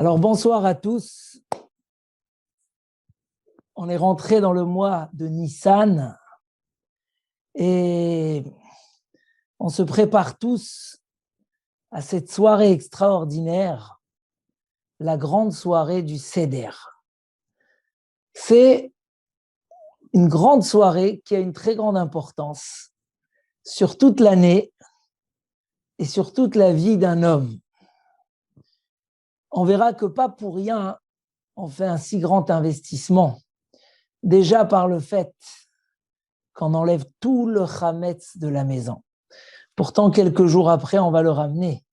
Alors bonsoir à tous. On est rentré dans le mois de Nissan et on se prépare tous à cette soirée extraordinaire, la grande soirée du Seder. C'est une grande soirée qui a une très grande importance sur toute l'année et sur toute la vie d'un homme. On verra que pas pour rien on fait un si grand investissement. Déjà par le fait qu'on enlève tout le chametz de la maison. Pourtant, quelques jours après, on va le ramener.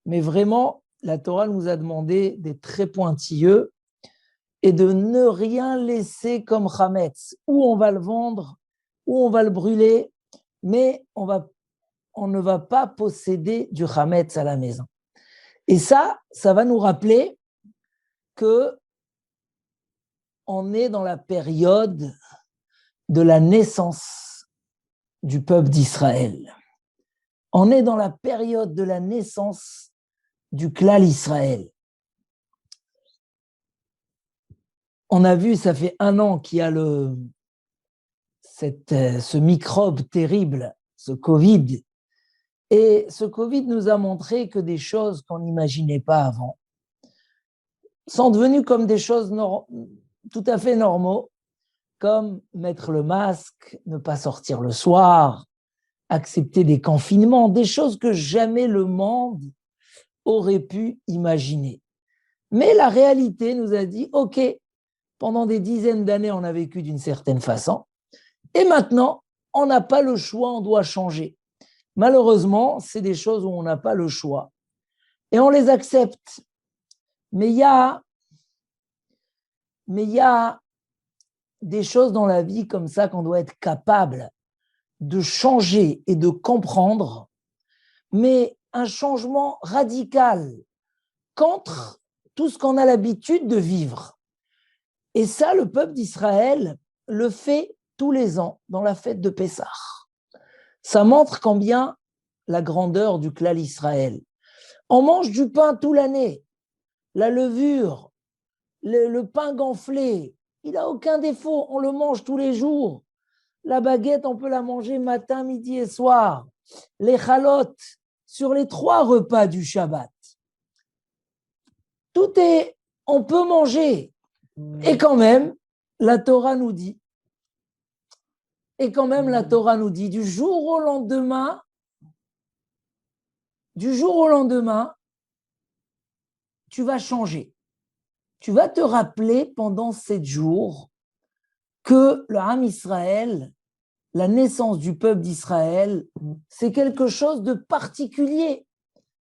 Mais vraiment, la Torah nous a demandé d'être très pointilleux et de ne rien laisser comme chametz. Ou on va le vendre, ou on va le brûler, mais on ne va pas posséder du chametz à la maison. Et ça va nous rappeler que on est dans la période de la naissance du peuple d'Israël. On est dans la période de la naissance du Klal Israël. On a vu, ça fait 1 an qu'il y a ce microbe terrible, ce Covid. Et ce Covid nous a montré que des choses qu'on n'imaginait pas avant sont devenues comme des choses tout à fait normaux, comme mettre le masque, ne pas sortir le soir, accepter des confinements, des choses que jamais le monde aurait pu imaginer. Mais la réalité nous a dit, OK, pendant des dizaines d'années, on a vécu d'une certaine façon, et maintenant, on n'a pas le choix, on doit changer. Malheureusement, c'est des choses où on n'a pas le choix, et on les accepte. Mais il y a des choses dans la vie comme ça qu'on doit être capable de changer et de comprendre, mais un changement radical contre tout ce qu'on a l'habitude de vivre. Et ça, le peuple d'Israël le fait tous les ans dans la fête de Pessah. Ça montre combien la grandeur du Klal Israël. On mange du pain toute l'année, la levure, le pain gonflé, il n'a aucun défaut, on le mange tous les jours. La baguette, on peut la manger matin, midi et soir. Les chalotes, sur les 3 repas du Shabbat. On peut manger. Et quand même, la Torah nous dit, du jour au lendemain, tu vas changer. Tu vas te rappeler pendant 7 jours que le Ham Israël, la naissance du peuple d'Israël, c'est quelque chose de particulier.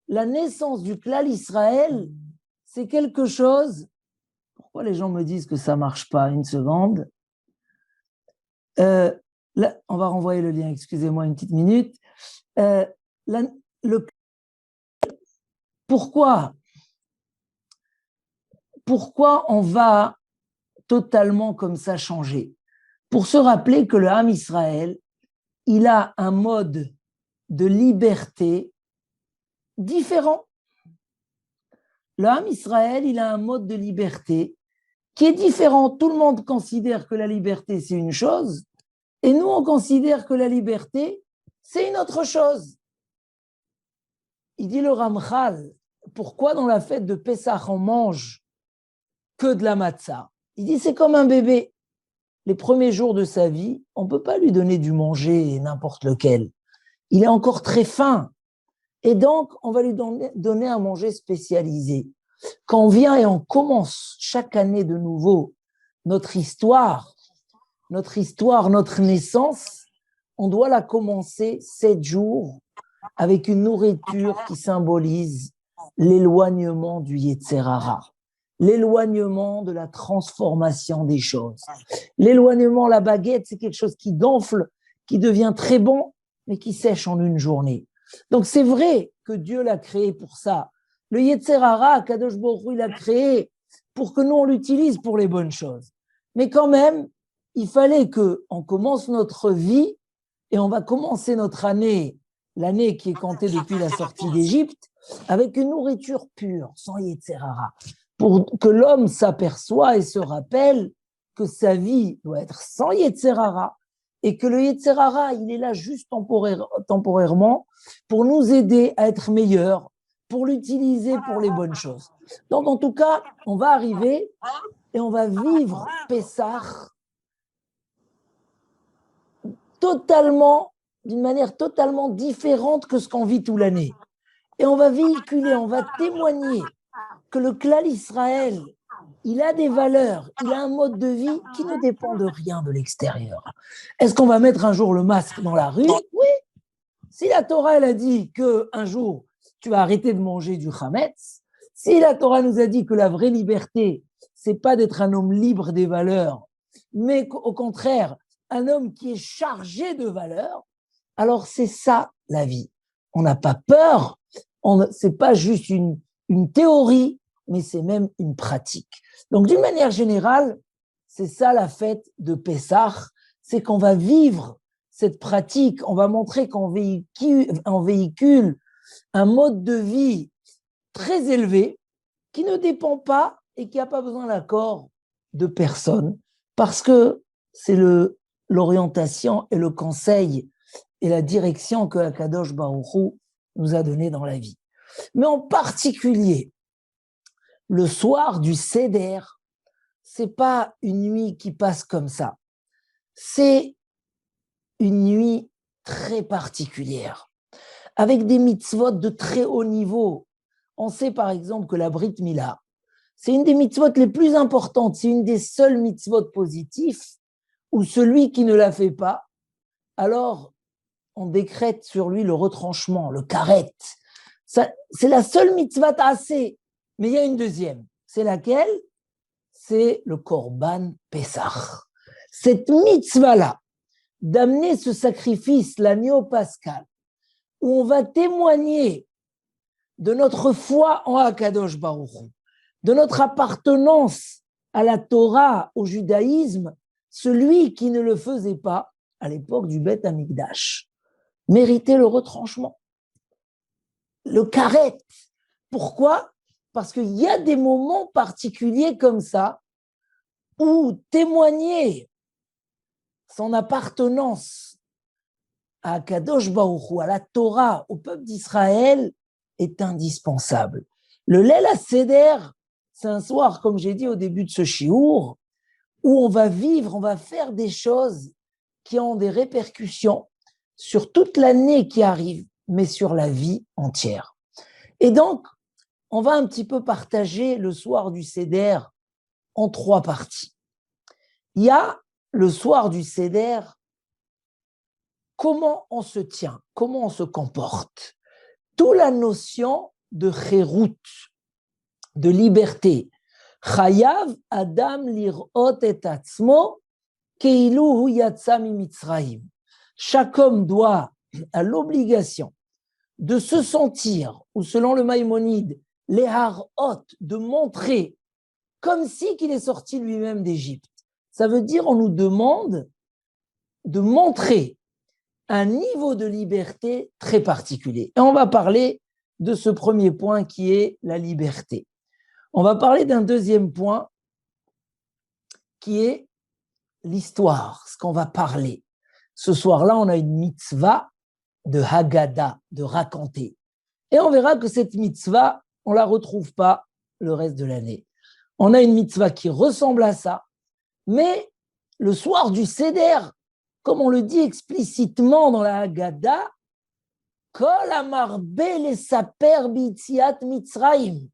La naissance du Klal Israël, c'est quelque chose... Pourquoi les gens me disent que ça ne marche pas? Une seconde. Là, on va renvoyer le lien, excusez-moi une petite minute. Pourquoi on va totalement comme ça changer? Pour se rappeler que le Ham Israël, il a un mode de liberté différent. Le Ham Israël, il a un mode de liberté qui est différent. Tout le monde considère que la liberté, c'est une chose, et nous, on considère que la liberté, c'est une autre chose. Il dit le Ramchal, pourquoi dans la fête de Pessah, on mange que de la matzah? Il dit, c'est comme un bébé. Les premiers jours de sa vie, on ne peut pas lui donner du manger n'importe lequel. Il est encore très faim. Et donc, on va lui donner un manger spécialisé. Quand on vient et on commence chaque année de nouveau notre histoire, notre naissance, on doit la commencer 7 jours avec une nourriture qui symbolise l'éloignement du Yetzer Hara, l'éloignement de la transformation des choses. L'éloignement, la baguette, c'est quelque chose qui gonfle, qui devient très bon, mais qui sèche en une journée. Donc c'est vrai que Dieu l'a créé pour ça. Le Yetzer Hara, Kadosh Baruch Hu, il l'a créé pour que nous, on l'utilise pour les bonnes choses. Mais quand même, il fallait qu'on commence notre vie et on va commencer notre année, l'année qui est comptée depuis la sortie d'Égypte, avec une nourriture pure, sans Yetzer Hara. pour que l'homme s'aperçoive et se rappelle que sa vie doit être sans Yetzer Hara et que le Yetzer Hara, il est là juste temporairement pour nous aider à être meilleurs, pour l'utiliser pour les bonnes choses. Donc, en tout cas, on va arriver et on va vivre Pessah totalement, d'une manière totalement différente que ce qu'on vit toute l'année. Et on va véhiculer, on va témoigner que le Klal Israël, il a des valeurs, il a un mode de vie qui ne dépend de rien de l'extérieur. Est-ce qu'on va mettre un jour le masque dans la rue? Oui. Si la Torah, elle a dit qu'un jour, tu vas arrêter de manger du chametz, si la Torah nous a dit que la vraie liberté, c'est pas d'être un homme libre des valeurs, mais au contraire, un homme qui est chargé de valeurs, alors c'est ça la vie. On n'a pas peur, c'est pas juste une théorie, mais c'est même une pratique. Donc d'une manière générale, c'est ça la fête de Pessah, c'est qu'on va vivre cette pratique, on va montrer qu'on véhicule un mode de vie très élevé qui ne dépend pas et qui n'a pas besoin d'accord de personne, parce que c'est l'orientation et le conseil et la direction que Akadosh Baruch Hu nous a donné dans la vie. Mais en particulier, le soir du Seder, c'est pas une nuit qui passe comme ça. C'est une nuit très particulière, avec des mitzvot de très haut niveau. On sait par exemple que la Brit Mila, c'est une des mitzvot les plus importantes, c'est une des seules mitzvot positifs où celui qui ne la fait pas, alors on décrète sur lui le retranchement, le karet. C'est la seule mitzvah assez, mais il y a une deuxième. C'est laquelle? C'est le Korban Pessah. Cette mitzvah-là, d'amener ce sacrifice, l'agneau pascal, où on va témoigner de notre foi en Akadosh Baruch Hu, de notre appartenance à la Torah, au judaïsme, celui qui ne le faisait pas à l'époque du Beth Amikdash méritait le retranchement, le karet. Pourquoi? Parce qu'il y a des moments particuliers comme ça où témoigner son appartenance à Kadosh Baruch Hu, à la Torah, au peuple d'Israël, est indispensable. Le Leil HaSeder, c'est un soir, comme j'ai dit au début de ce shiur, où on va vivre, on va faire des choses qui ont des répercussions sur toute l'année qui arrive, mais sur la vie entière. Et donc, on va un petit peu partager le soir du Seder en 3 parties. Il y a le soir du Seder, comment on se tient, comment on se comporte. Toute la notion de chérout, de liberté. Chayav Adam lirot et atzmo keilu hu yatsa mimitzraim. Chaque homme a l'obligation de se sentir, ou selon le Maïmonide, les harot, de montrer comme si qu'il est sorti lui-même d'Égypte. Ça veut dire on nous demande de montrer un niveau de liberté très particulier. Et on va parler de ce premier point qui est la liberté. On va parler d'un deuxième point qui est l'histoire, ce qu'on va parler. Ce soir-là, on a une mitzvah de Haggadah, de raconter. Et on verra que cette mitzvah, on ne la retrouve pas le reste de l'année. On a une mitzvah qui ressemble à ça, mais le soir du Seder, comme on le dit explicitement dans la Haggadah, Kol amarbe lesaper b'yitziat Mitzrayim,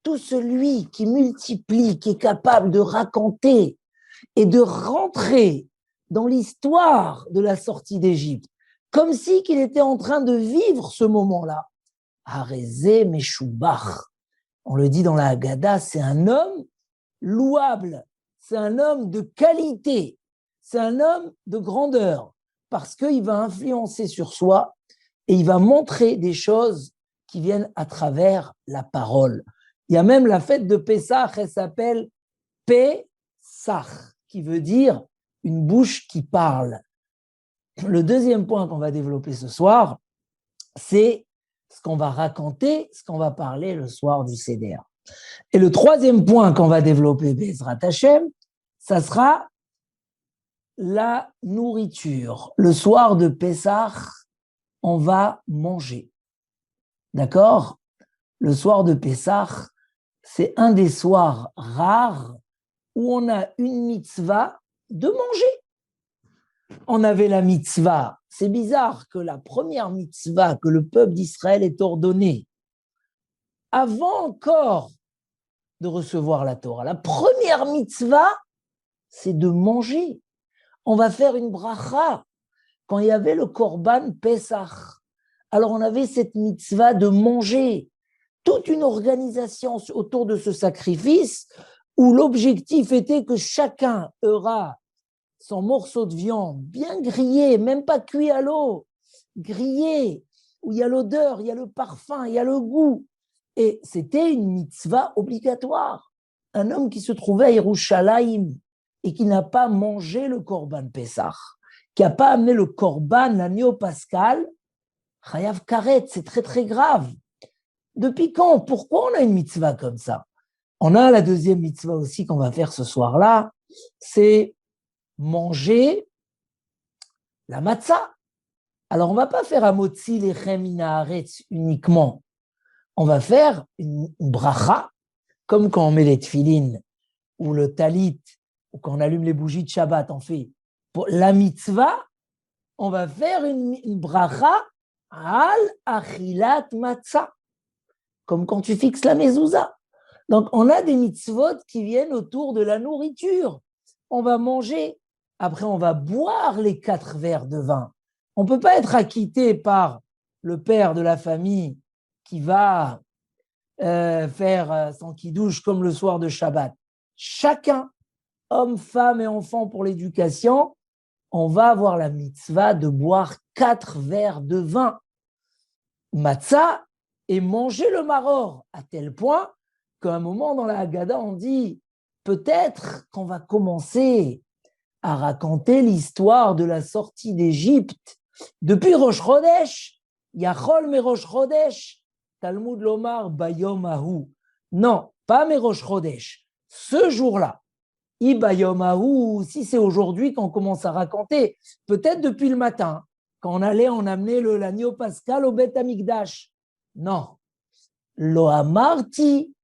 tout celui qui multiplie, qui est capable de raconter et de rentrer dans l'histoire de la sortie d'Égypte, comme si qu'il était en train de vivre ce moment-là. Harezé Meshubach, on le dit dans la Haggadah, c'est un homme louable, c'est un homme de qualité, c'est un homme de grandeur, parce qu'il va influencer sur soi et il va montrer des choses qui viennent à travers la parole. Il y a même la fête de Pessah, elle s'appelle Pessah, qui veut dire une bouche qui parle. Le deuxième point qu'on va développer ce soir, c'est ce qu'on va raconter, ce qu'on va parler le soir du Seder. Et le troisième point qu'on va développer, Bezrat Hashem, ça sera la nourriture. Le soir de Pessah, on va manger. D'accord? Le soir de Pessah, c'est un des soirs rares où on a une mitzvah de manger. On avait la mitzvah. C'est bizarre que la première mitzvah que le peuple d'Israël est ordonné, avant encore de recevoir la Torah, la première mitzvah, c'est de manger. On va faire une bracha quand il y avait le Korban Pesach. Alors on avait cette mitzvah de manger, toute une organisation autour de ce sacrifice où l'objectif était que chacun aura son morceau de viande bien grillé, même pas cuit à l'eau, grillé, où il y a l'odeur, il y a le parfum, il y a le goût. Et c'était une mitzvah obligatoire. Un homme qui se trouvait à Yerushalayim et qui n'a pas mangé le Korban Pessah, qui n'a pas amené le Korban, l'agneau pascal, Chayav Karet, c'est très très grave. Depuis quand? Pourquoi on a une mitzvah comme ça? On a la deuxième mitzvah aussi qu'on va faire ce soir-là, c'est manger la matzah. Alors on ne va pas faire un motzi lechem min haaretz uniquement. On va faire une bracha, comme quand on met les tefilines ou le talit, ou quand on allume les bougies de Shabbat, on fait pour la mitzvah, on va faire une bracha al achilat matzah, comme quand tu fixes la mezouza. Donc, on a des mitzvot qui viennent autour de la nourriture. On va manger, après on va boire les 4 verres de vin. On ne peut pas être acquitté par le père de la famille qui va faire son kidouche comme le soir de Shabbat. Chacun, homme, femme et enfant pour l'éducation, on va avoir la mitzvah de boire 4 verres de vin, matzah, et manger le maror, à tel point qu'à un moment dans la Haggadah, on dit peut-être qu'on va commencer à raconter l'histoire de la sortie d'Égypte depuis Rosh Chodesh, Yachol me Rosh Chodesh, Talmud Lomar Bayom Ahu. Non, pas me Rosh Chodesh, ce jour-là. Bayom Ahu, si c'est aujourd'hui qu'on commence à raconter, peut-être depuis le matin, quand on allait, on amenait l'agneau pascal au Beth Amikdash. Non. Lo amarti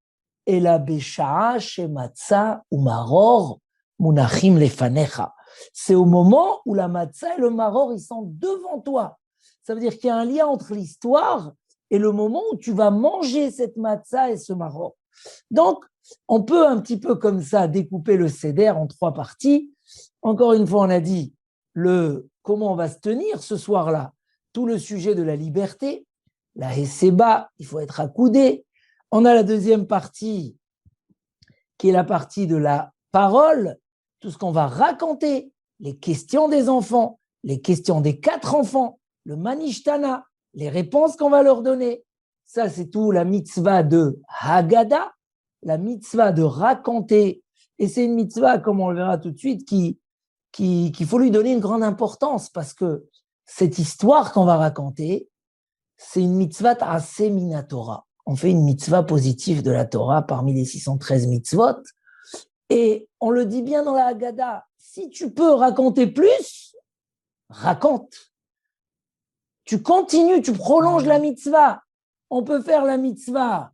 ela besha'a shematza umaror munachim lefanecha. C'est au moment où la matzah et le maror, ils sont devant toi. Ça veut dire qu'il y a un lien entre l'histoire et le moment où tu vas manger cette matzah et ce maror. Donc, on peut un petit peu comme ça découper le seder en 3 parties. Encore une fois, on a dit comment on va se tenir ce soir-là. Tout le sujet de la liberté, la heseba, il faut être accoudé. On a la deuxième partie qui est la partie de la parole, tout ce qu'on va raconter, les questions des enfants, les questions des 4 enfants, le manishtana, les réponses qu'on va leur donner. Ça, c'est tout la mitzvah de Haggadah, la mitzvah de raconter. Et c'est une mitzvah, comme on le verra tout de suite, qu'il faut lui donner une grande importance parce que cette histoire qu'on va raconter, c'est une mitzvah ta'aseh mina Torah. On fait une mitzvah positive de la Torah parmi les 613 mitzvot. Et on le dit bien dans la Haggadah, si tu peux raconter plus, raconte. Tu continues, tu prolonges la mitzvah. On peut faire la mitzvah,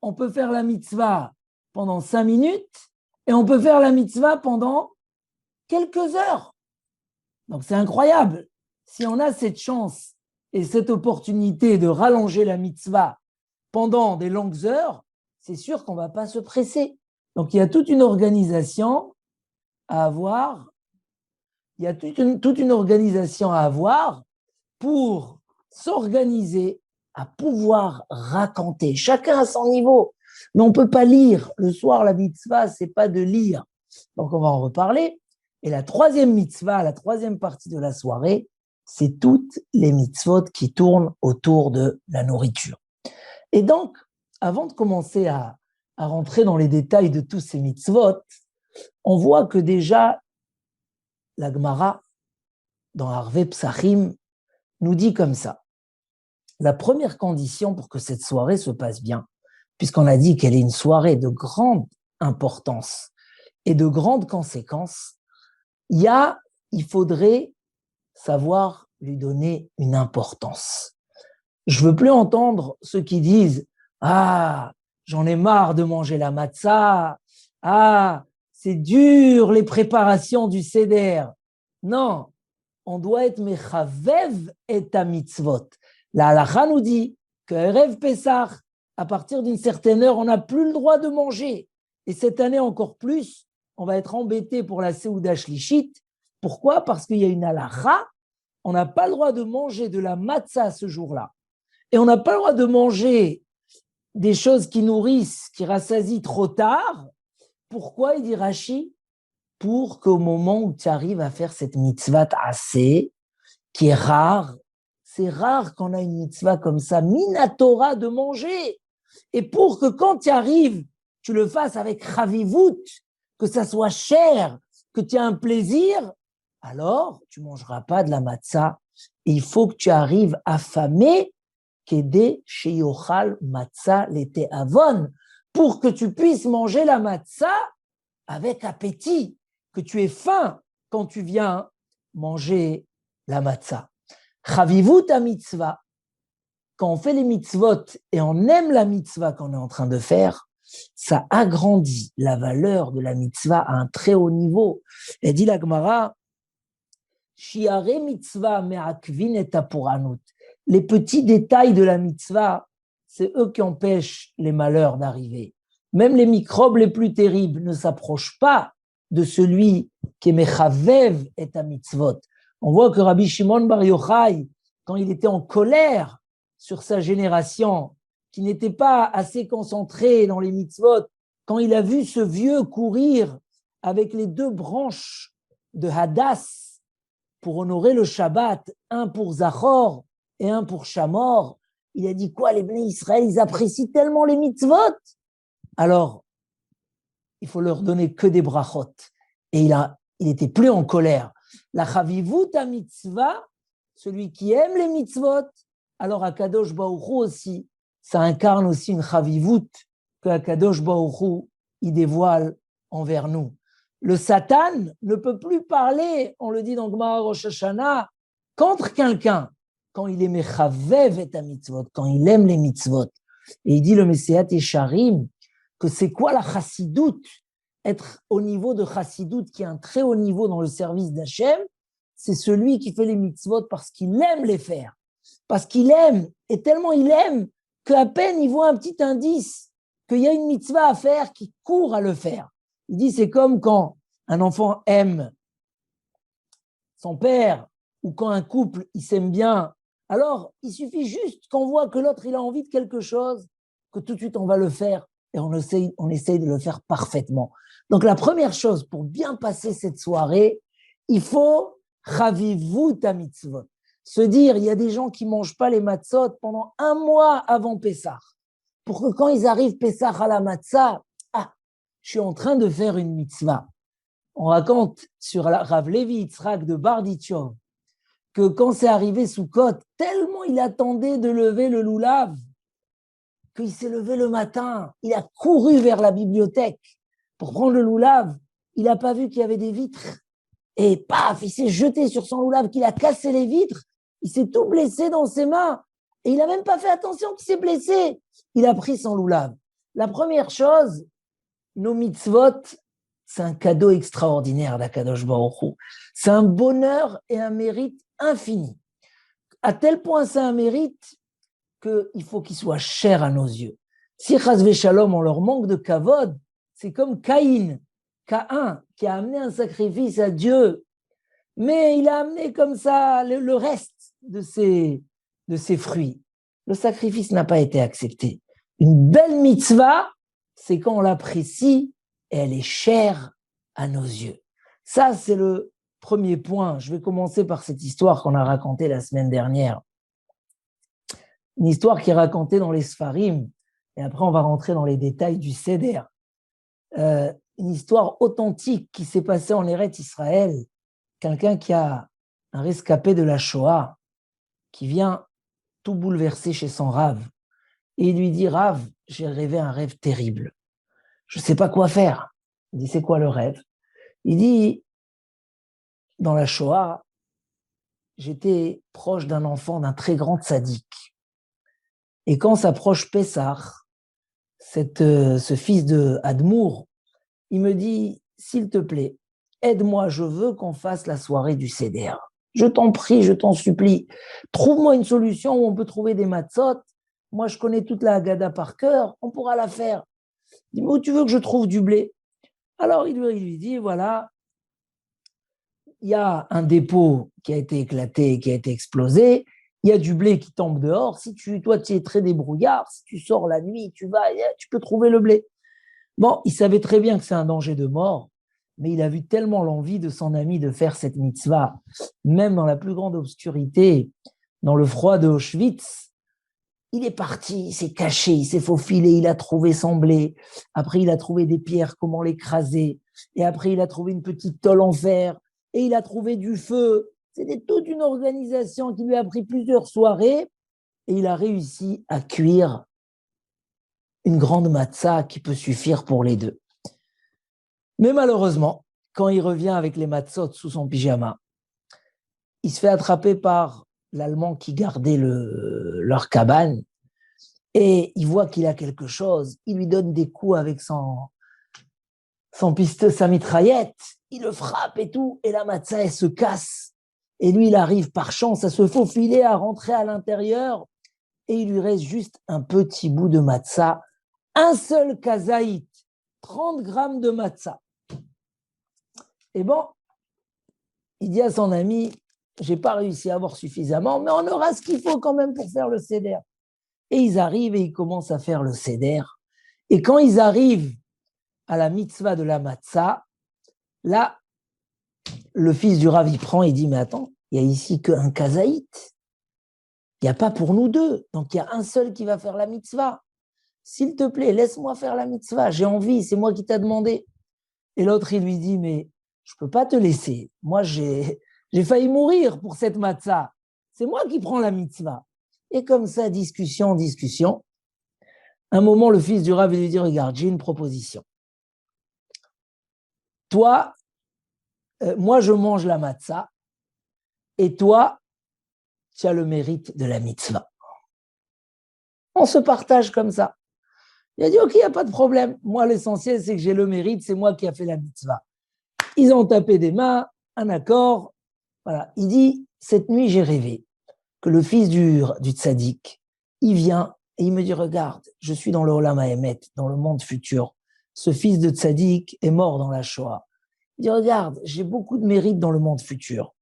on peut faire la mitzvah pendant 5 minutes et on peut faire la mitzvah pendant quelques heures. Donc c'est incroyable. Si on a cette chance et cette opportunité de rallonger la mitzvah pendant des longues heures, c'est sûr qu'on ne va pas se presser. Donc il y a toute une organisation à avoir. Il y a toute une organisation à avoir pour s'organiser à pouvoir raconter. Chacun à son niveau. Mais on ne peut pas lire. Le soir, la mitzvah, ce n'est pas de lire. Donc on va en reparler. Et la troisième mitzvah, la troisième partie de la soirée, c'est toutes les mitzvot qui tournent autour de la nourriture. Et donc, avant de commencer à rentrer dans les détails de tous ces mitzvot, on voit que déjà, la Gemara, dans Harvei Psachim, nous dit comme ça. La première condition pour que cette soirée se passe bien, puisqu'on a dit qu'elle est une soirée de grande importance et de grandes conséquences, il faudrait savoir lui donner une importance. Je ne veux plus entendre ceux qui disent « Ah, j'en ai marre de manger la matzah. Ah, c'est dur les préparations du seder. » Non, on doit être mechavev et ta mitzvot. La halakha nous dit que Erev Pessah, à partir d'une certaine heure, on n'a plus le droit de manger. Et cette année encore plus, on va être embêté pour la Seouda Shlishit. Pourquoi? Parce qu'il y a une halakha, on n'a pas le droit de manger de la matzah ce jour-là. Et on n'a pas le droit de manger des choses qui nourrissent, qui rassasient trop tard. Pourquoi, il dit Rashi? Pour qu'au moment où tu arrives à faire cette mitzvah assez, qui est rare, c'est rare qu'on a une mitzvah comme ça, minatora, de manger. Et pour que quand tu arrives, tu le fasses avec ravivut, que ça soit cher, que tu aies un plaisir, alors tu ne mangeras pas de la matzah. Et il faut que tu arrives affamé, Kede sheyochal matzah l'été avon, pour que tu puisses manger la matzah avec appétit, que tu aies faim quand tu viens manger la matzah. Chavivut à mitzvah, quand on fait les mitzvot et on aime la mitzvah qu'on est en train de faire, ça agrandit la valeur de la mitzvah à un très haut niveau. Et dit la Gemara, Shiare mitzvah me'akvin et apuranut. Les petits détails de la mitzvah, c'est eux qui empêchent les malheurs d'arriver. Même les microbes les plus terribles ne s'approchent pas de celui qui est mechavev et a mitzvot. On voit que Rabbi Shimon Bar Yochai, quand il était en colère sur sa génération, qui n'était pas assez concentrée dans les mitzvot, quand il a vu ce vieux courir avec les deux branches de Hadass pour honorer le Shabbat, un pour Zachor et un pour Shamor, il a dit quoi, les Bnei Israël, ils apprécient tellement les mitzvot, alors il faut leur donner que des brachot. Et il était plus en colère. La chavivut à mitzvah, celui qui aime les mitzvot, alors Akadosh Baruch Hu aussi, ça incarne aussi une chavivut que Akadosh Baruch Hu, il dévoile envers nous. Le Satan ne peut plus parler, on le dit dans Gemara Rosh Hashanah, contre quelqu'un quand il est mechavev et a mitzvot, quand il aime les mitzvot. Et il dit le Messiat Yesharim que c'est quoi la chassidoute? Être au niveau de chassidoute, qui est un très haut niveau dans le service d'Hachem, c'est celui qui fait les mitzvot parce qu'il aime les faire. Parce qu'il aime, et tellement il aime, qu'à peine il voit un petit indice qu'il y a une mitzvah à faire, qu'il court à le faire. Il dit, c'est comme quand un enfant aime son père, ou quand un couple, il s'aime bien. Alors, il suffit juste qu'on voit que l'autre, il a envie de quelque chose, que tout de suite, on va le faire, et on essaye de le faire parfaitement. Donc, la première chose, pour bien passer cette soirée, il faut chavivut ta mitzvot. Se dire, il y a des gens qui ne mangent pas les matzot pendant un mois avant Pessah, pour que quand ils arrivent Pessah à la matzah, je suis en train de faire une mitzvah. On raconte sur Rav Levi Yitzhak de Barditchov que quand c'est arrivé Soukot, tellement il attendait de lever le loulav, qu'il s'est levé le matin, il a couru vers la bibliothèque pour prendre le loulav, il n'a pas vu qu'il y avait des vitres, et paf, il s'est jeté sur son loulav, qu'il a cassé les vitres, il s'est tout blessé dans ses mains, et il n'a même pas fait attention qu'il s'est blessé, il a pris son loulav. La première chose, nos mitzvot, c'est un cadeau extraordinaire d'Akadosh Baruch Hu. C'est un bonheur et un mérite infini. À tel point c'est un mérite qu'il faut qu'il soit cher à nos yeux. Si Chas Veshalom, on leur manque de kavod, c'est comme Caïn, qui a amené un sacrifice à Dieu, mais il a amené comme ça le reste de ses fruits. Le sacrifice n'a pas été accepté. Une belle mitzvah, c'est quand on l'apprécie et elle est chère à nos yeux. Ça, c'est le premier point. Je vais commencer par cette histoire qu'on a racontée la semaine dernière. Une histoire qui est racontée dans les Sfarim, et après on va rentrer dans les détails du Seder. Une histoire authentique qui s'est passée en Eretz Israël. Quelqu'un qui a un rescapé de la Shoah, qui vient tout bouleverser chez son Rav. Et il lui dit, Rav, j'ai rêvé un rêve terrible. Je ne sais pas quoi faire. Il dit, c'est quoi le rêve? Il dit, dans la Shoah, j'étais proche d'un enfant, d'un très grand tzaddik. Et quand s'approche Pessah, ce fils de Admour, il me dit, s'il te plaît, aide-moi, je veux qu'on fasse la soirée du Seder. Je t'en prie, je t'en supplie. Trouve-moi une solution où on peut trouver des matzot. Moi, je connais toute la Haggadah par cœur, on pourra la faire. Dis-moi où tu veux que je trouve du blé. Alors, il lui dit, voilà, il y a un dépôt qui a été éclaté, qui a été explosé, il y a du blé qui tombe dehors. Si toi, tu es très débrouillard, si tu sors la nuit, tu peux trouver le blé. Bon, il savait très bien que c'est un danger de mort, mais il a vu tellement l'envie de son ami de faire cette mitzvah, même dans la plus grande obscurité, dans le froid de Auschwitz. Il est parti, il s'est caché, il s'est faufilé, il a trouvé son blé. Après, il a trouvé des pierres, comment l'écraser. Et après, il a trouvé une petite tôle en fer. Et il a trouvé du feu. C'était toute une organisation qui lui a pris plusieurs soirées. Et il a réussi à cuire une grande matzah qui peut suffire pour les deux. Mais malheureusement, quand il revient avec les matzot sous son pyjama, il se fait attraper par l'Allemand qui gardait leur cabane et il voit qu'il a quelque chose. Il lui donne des coups avec sa mitraillette. Il le frappe et tout. Et la matzah, elle se casse. Et lui, il arrive par chance à se faufiler, à rentrer à l'intérieur. Et il lui reste juste un petit bout de matzah. Un seul kazaït. 30 grammes de matzah. Et bon, il dit à son ami, j'ai pas réussi à avoir suffisamment, mais on aura ce qu'il faut quand même pour faire le seder. Et ils arrivent et ils commencent à faire le seder. Et quand ils arrivent à la mitzvah de la matzah, là, le fils du Rav, il prend et dit, mais attends, il n'y a ici qu'un kazaït. Il n'y a pas pour nous deux. Donc, il y a un seul qui va faire la mitzvah. S'il te plaît, laisse-moi faire la mitzvah. J'ai envie, c'est moi qui t'ai demandé. Et l'autre, il lui dit, mais je ne peux pas te laisser. Moi, j'ai failli mourir pour cette matzah. C'est moi qui prends la mitzvah. Et comme ça, discussion. Un moment, le fils du Rav lui dit, regarde, j'ai une proposition. Toi, moi, je mange la matzah. Et toi, tu as le mérite de la mitzvah. On se partage comme ça. Il a dit, ok, il n'y a pas de problème. Moi, l'essentiel, c'est que j'ai le mérite, c'est moi qui ai fait la mitzvah. Ils ont tapé des mains, un accord. Voilà. Il dit, cette nuit, j'ai rêvé que le fils du tzaddik, il vient et il me dit, regarde, je suis dans le Olam HaEmet, dans le monde futur. Ce fils de tzaddik est mort dans la Shoah. Il dit, regarde, j'ai beaucoup de mérite dans le monde futur,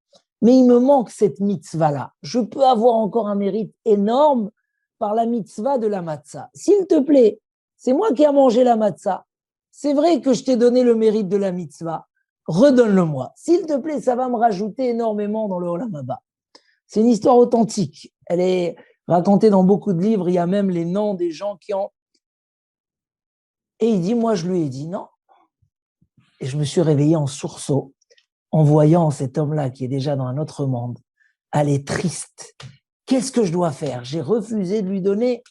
mais il me manque cette mitzvah-là. Je peux avoir encore un mérite énorme par la mitzvah de la matzah. S'il te plaît, c'est moi qui ai mangé la matzah. C'est vrai que je t'ai donné le mérite de la mitzvah. Redonne-le-moi. S'il te plaît, ça va me rajouter énormément dans le Olam Haba. C'est une histoire authentique. Elle est racontée dans beaucoup de livres. Il y a même les noms des gens qui ont... Et il dit, moi, je lui ai dit non. Et je me suis réveillé en sursaut en voyant cet homme-là qui est déjà dans un autre monde. Elle est triste. Qu'est-ce que je dois faire? J'ai refusé de lui donner.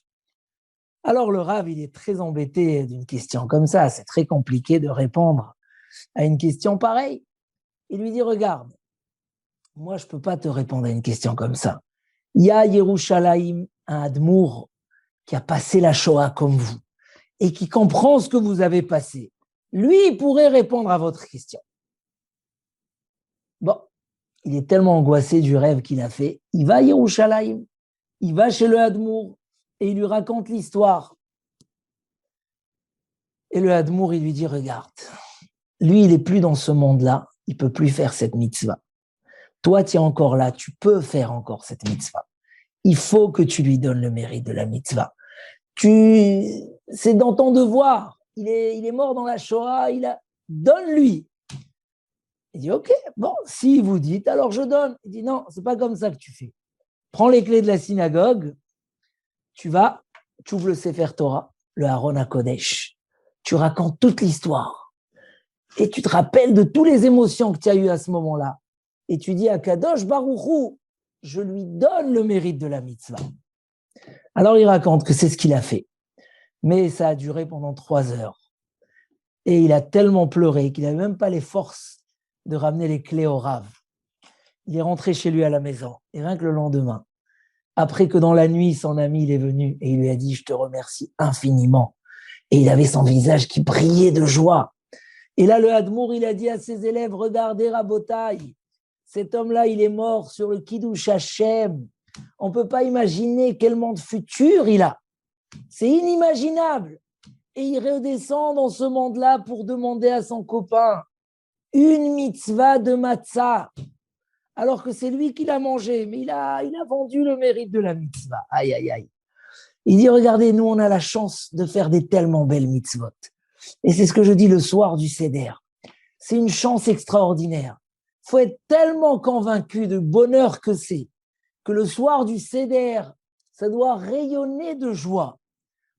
Alors le Rav, il est très embêté d'une question comme ça. C'est très compliqué de répondre à une question pareille. Il lui dit, regarde, moi, je ne peux pas te répondre à une question comme ça. Il y a Yerushalayim, un Admour, qui a passé la Shoah comme vous et qui comprend ce que vous avez passé. Lui, il pourrait répondre à votre question. Bon, il est tellement angoissé du rêve qu'il a fait. Il va à Yerushalayim, il va chez le Admour et il lui raconte l'histoire. Et le Admour, il lui dit, regarde, lui, il n'est plus dans ce monde-là, il ne peut plus faire cette mitzvah. Toi, tu es encore là, tu peux faire encore cette mitzvah. Il faut que tu lui donnes le mérite de la mitzvah. C'est dans ton devoir. Il est mort dans la Shoah, donne-lui. Il dit, ok, bon, si vous dites, alors je donne. Il dit, non, c'est pas comme ça que tu fais. Prends les clés de la synagogue, tu ouvres le Sefer Torah, le Aaron HaKodesh, tu racontes toute l'histoire et tu te rappelles de toutes les émotions que tu as eues à ce moment-là. Et tu dis à Kadosh Baruch Hu, je lui donne le mérite de la mitzvah. Alors il raconte que c'est ce qu'il a fait. Mais ça a duré pendant 3 heures. Et il a tellement pleuré qu'il n'avait même pas les forces de ramener les clés au Rav. Il est rentré chez lui à la maison. Et rien que le lendemain, après que dans la nuit, son ami il est venu et il lui a dit « Je te remercie infiniment ». Et il avait son visage qui brillait de joie. Et là, le Hadmour, il a dit à ses élèves « Regardez, Rabotaï, cet homme-là, il est mort sur le Kiddush Hashem. On ne peut pas imaginer quel monde futur il a. C'est inimaginable. » Et il redescend dans ce monde-là pour demander à son copain une mitzvah de matzah, alors que c'est lui qui l'a mangé, mais il a vendu le mérite de la mitzvah. Aïe, aïe, aïe. Il dit, regardez, nous, on a la chance de faire des tellement belles mitzvot. Et c'est ce que je dis le soir du Seder. C'est une chance extraordinaire. Il faut être tellement convaincu du bonheur que c'est, que le soir du Seder, ça doit rayonner de joie.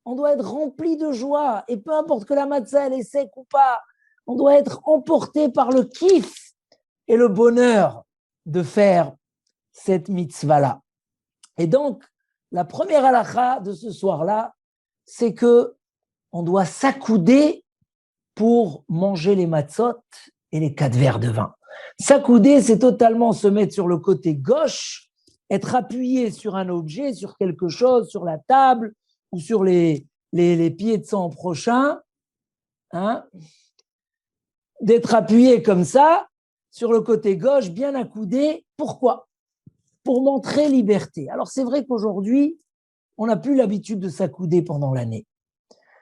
On doit être rempli de joie. Et peu importe que la matzah, elle est sec ou pas, on doit être emporté par le kiff et le bonheur de faire cette mitzvah-là. Et donc, la première halakha de ce soir-là, c'est que on doit s'accouder pour manger les matzot et les 4 verres de vin. S'accouder, c'est totalement se mettre sur le côté gauche, être appuyé sur un objet, sur quelque chose, sur la table ou sur les pieds de son prochain, hein, d'être appuyé comme ça, sur le côté gauche, bien accoudé. Pourquoi ? Pour montrer liberté. Alors, c'est vrai qu'aujourd'hui, on n'a plus l'habitude de s'accouder pendant l'année.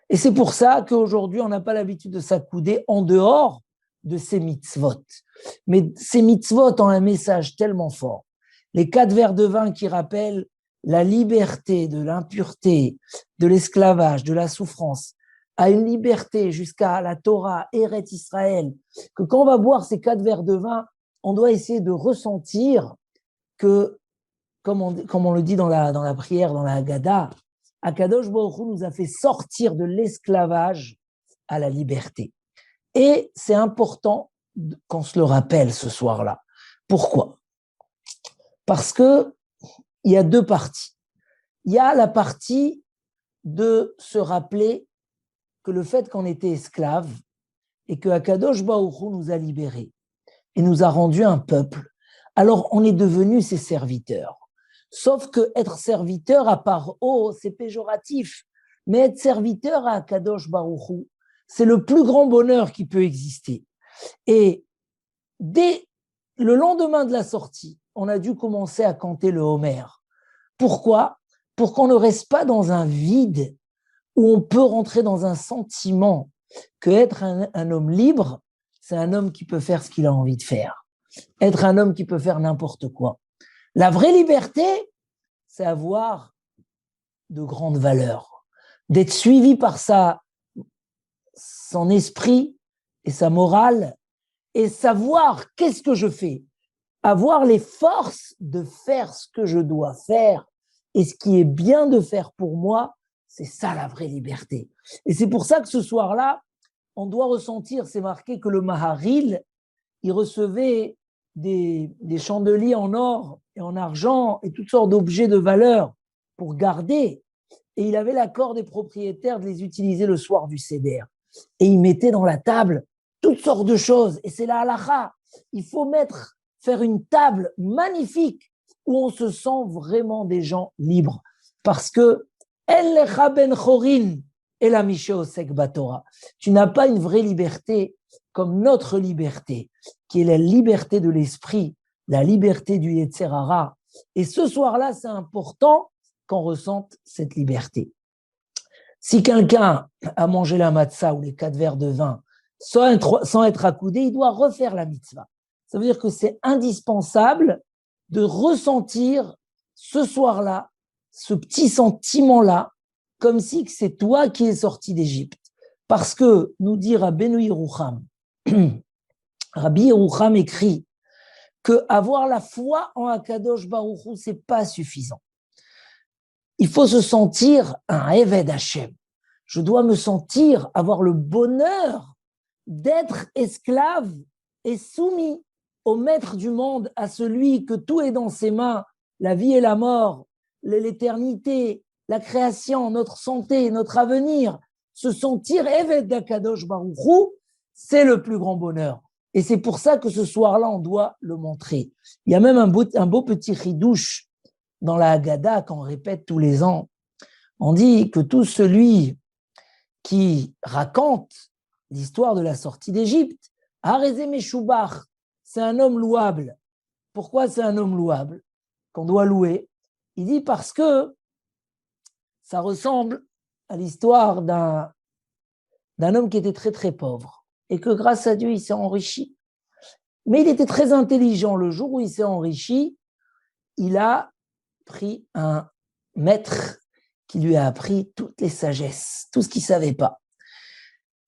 Et c'est pour ça qu'aujourd'hui, on n'a pas l'habitude de s'accouder en dehors de ces mitzvot. Mais ces mitzvot ont un message tellement fort. Les 4 verres de vin qui rappellent la liberté de l'impureté, de l'esclavage, de la souffrance, à une liberté jusqu'à la Torah, Eret Israël, que quand on va boire ces 4 verres de vin, on doit essayer de ressentir que, comme on le dit dans la prière, dans la Haggadah, Akadosh Baruch Hu nous a fait sortir de l'esclavage à la liberté. Et c'est important qu'on se le rappelle ce soir-là. Pourquoi ? Parce que il y a 2 parties. Il y a la partie de se rappeler que le fait qu'on était esclave et que Akadosh Baruch Hu nous a libérés et nous a rendus un peuple, alors on est devenus ses serviteurs. Sauf que être serviteur à part c'est péjoratif. Mais être serviteur à Akadosh Baruch Hu, c'est le plus grand bonheur qui peut exister. Et dès le lendemain de la sortie, on a dû commencer à canter le Homer. Pourquoi ? Pour qu'on ne reste pas dans un vide où on peut rentrer dans un sentiment que être un homme libre, c'est un homme qui peut faire ce qu'il a envie de faire. Être un homme qui peut faire n'importe quoi. La vraie liberté, c'est avoir de grandes valeurs, d'être suivi par son esprit et sa morale, et savoir qu'est-ce que je fais, avoir les forces de faire ce que je dois faire, et ce qui est bien de faire pour moi, c'est ça la vraie liberté. Et c'est pour ça que ce soir-là, on doit ressentir, c'est marqué que le Maharil, il recevait des chandeliers en or et en argent et toutes sortes d'objets de valeur pour garder. Et il avait l'accord des propriétaires de les utiliser le soir du Seder. Et il mettait dans la table toutes sortes de choses. Et c'est la halakha. Il faut faire une table magnifique où on se sent vraiment des gens libres. Parce que El lecha ben chorin et la Mishe Osek Batora. Tu n'as pas une vraie liberté comme notre liberté, qui est la liberté de l'esprit, la liberté du Yetzer Hara. Et ce soir-là, c'est important qu'on ressente cette liberté. Si quelqu'un a mangé la matzah ou les 4 verres de vin sans être accoudé, il doit refaire la mitzvah. Ça veut dire que c'est indispensable de ressentir ce soir-là, ce petit sentiment-là, comme si c'est toi qui es sorti d'Égypte. Parce que, nous dit Rabbeinu Yerucham, Rabbi Yerucham écrit que avoir la foi en Akadosh Baruch Hu, c'est pas suffisant. Il faut se sentir un Eved Hashem. Je dois me sentir, avoir le bonheur d'être esclave et soumis au maître du monde, à celui que tout est dans ses mains, la vie et la mort, l'éternité, la création, notre santé, notre avenir, se sentir Eved d'Akadosh Baruch Hu, c'est le plus grand bonheur. Et c'est pour ça que ce soir-là, on doit le montrer. Il y a même un beau petit chidouche dans la Haggadah qu'on répète tous les ans. On dit que tout celui qui raconte l'histoire de la sortie d'Égypte, Harézé Meshubach, c'est un homme louable. Pourquoi c'est un homme louable qu'on doit louer? Il dit parce que ça ressemble à l'histoire d'un homme qui était très très pauvre et que grâce à Dieu, il s'est enrichi. Mais il était très intelligent. Le jour où il s'est enrichi, il a pris un maître qui lui a appris toutes les sagesses, tout ce qu'il ne savait pas.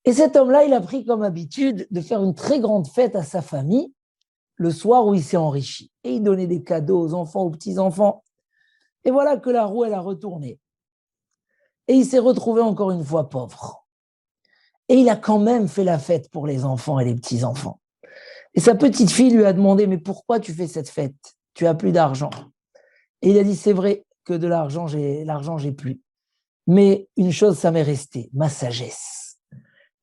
Et cet homme-là, il a pris comme habitude de faire une très grande fête à sa famille le soir où il s'est enrichi. Et il donnait des cadeaux aux enfants, aux petits-enfants. Et voilà que la roue, elle a retourné. Et il s'est retrouvé encore une fois pauvre. Et il a quand même fait la fête pour les enfants et les petits-enfants. Et sa petite fille lui a demandé, mais pourquoi tu fais cette fête? Tu as plus d'argent. Et il a dit, c'est vrai que de l'argent, j'ai plus. Mais une chose, ça m'est resté, ma sagesse.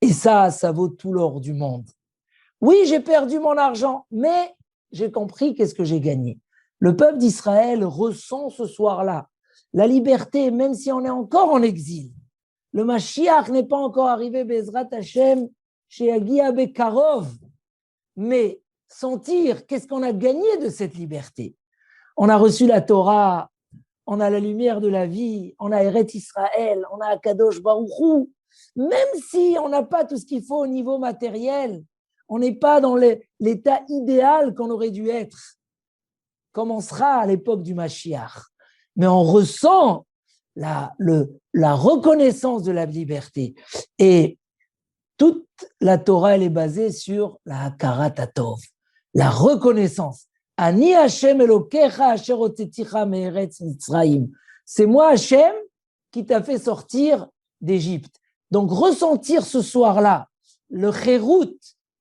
Et ça vaut tout l'or du monde. Oui, j'ai perdu mon argent, mais j'ai compris qu'est-ce que j'ai gagné. Le peuple d'Israël ressent ce soir-là la liberté, même si on est encore en exil. Le Mashiach n'est pas encore arrivé, Bezrat Hashem, chez Agia Bekarov, mais sentir qu'est-ce qu'on a gagné de cette liberté. On a reçu la Torah, on a la lumière de la vie, on a Eret Israël, on a Akadosh Baruch Hu. Même si on n'a pas tout ce qu'il faut au niveau matériel, on n'est pas dans l'état idéal qu'on aurait dû être, comme on sera à l'époque du Mashiach. Mais on ressent la reconnaissance de la liberté. Et toute la Torah, elle est basée sur la Hakarat Hatov, la reconnaissance. Ani Hashem Elokecha asher hotzeticha me'eretz Mitzrayim. C'est moi, Hashem, qui t'a fait sortir d'Égypte. Donc, ressentir ce soir-là le chérout,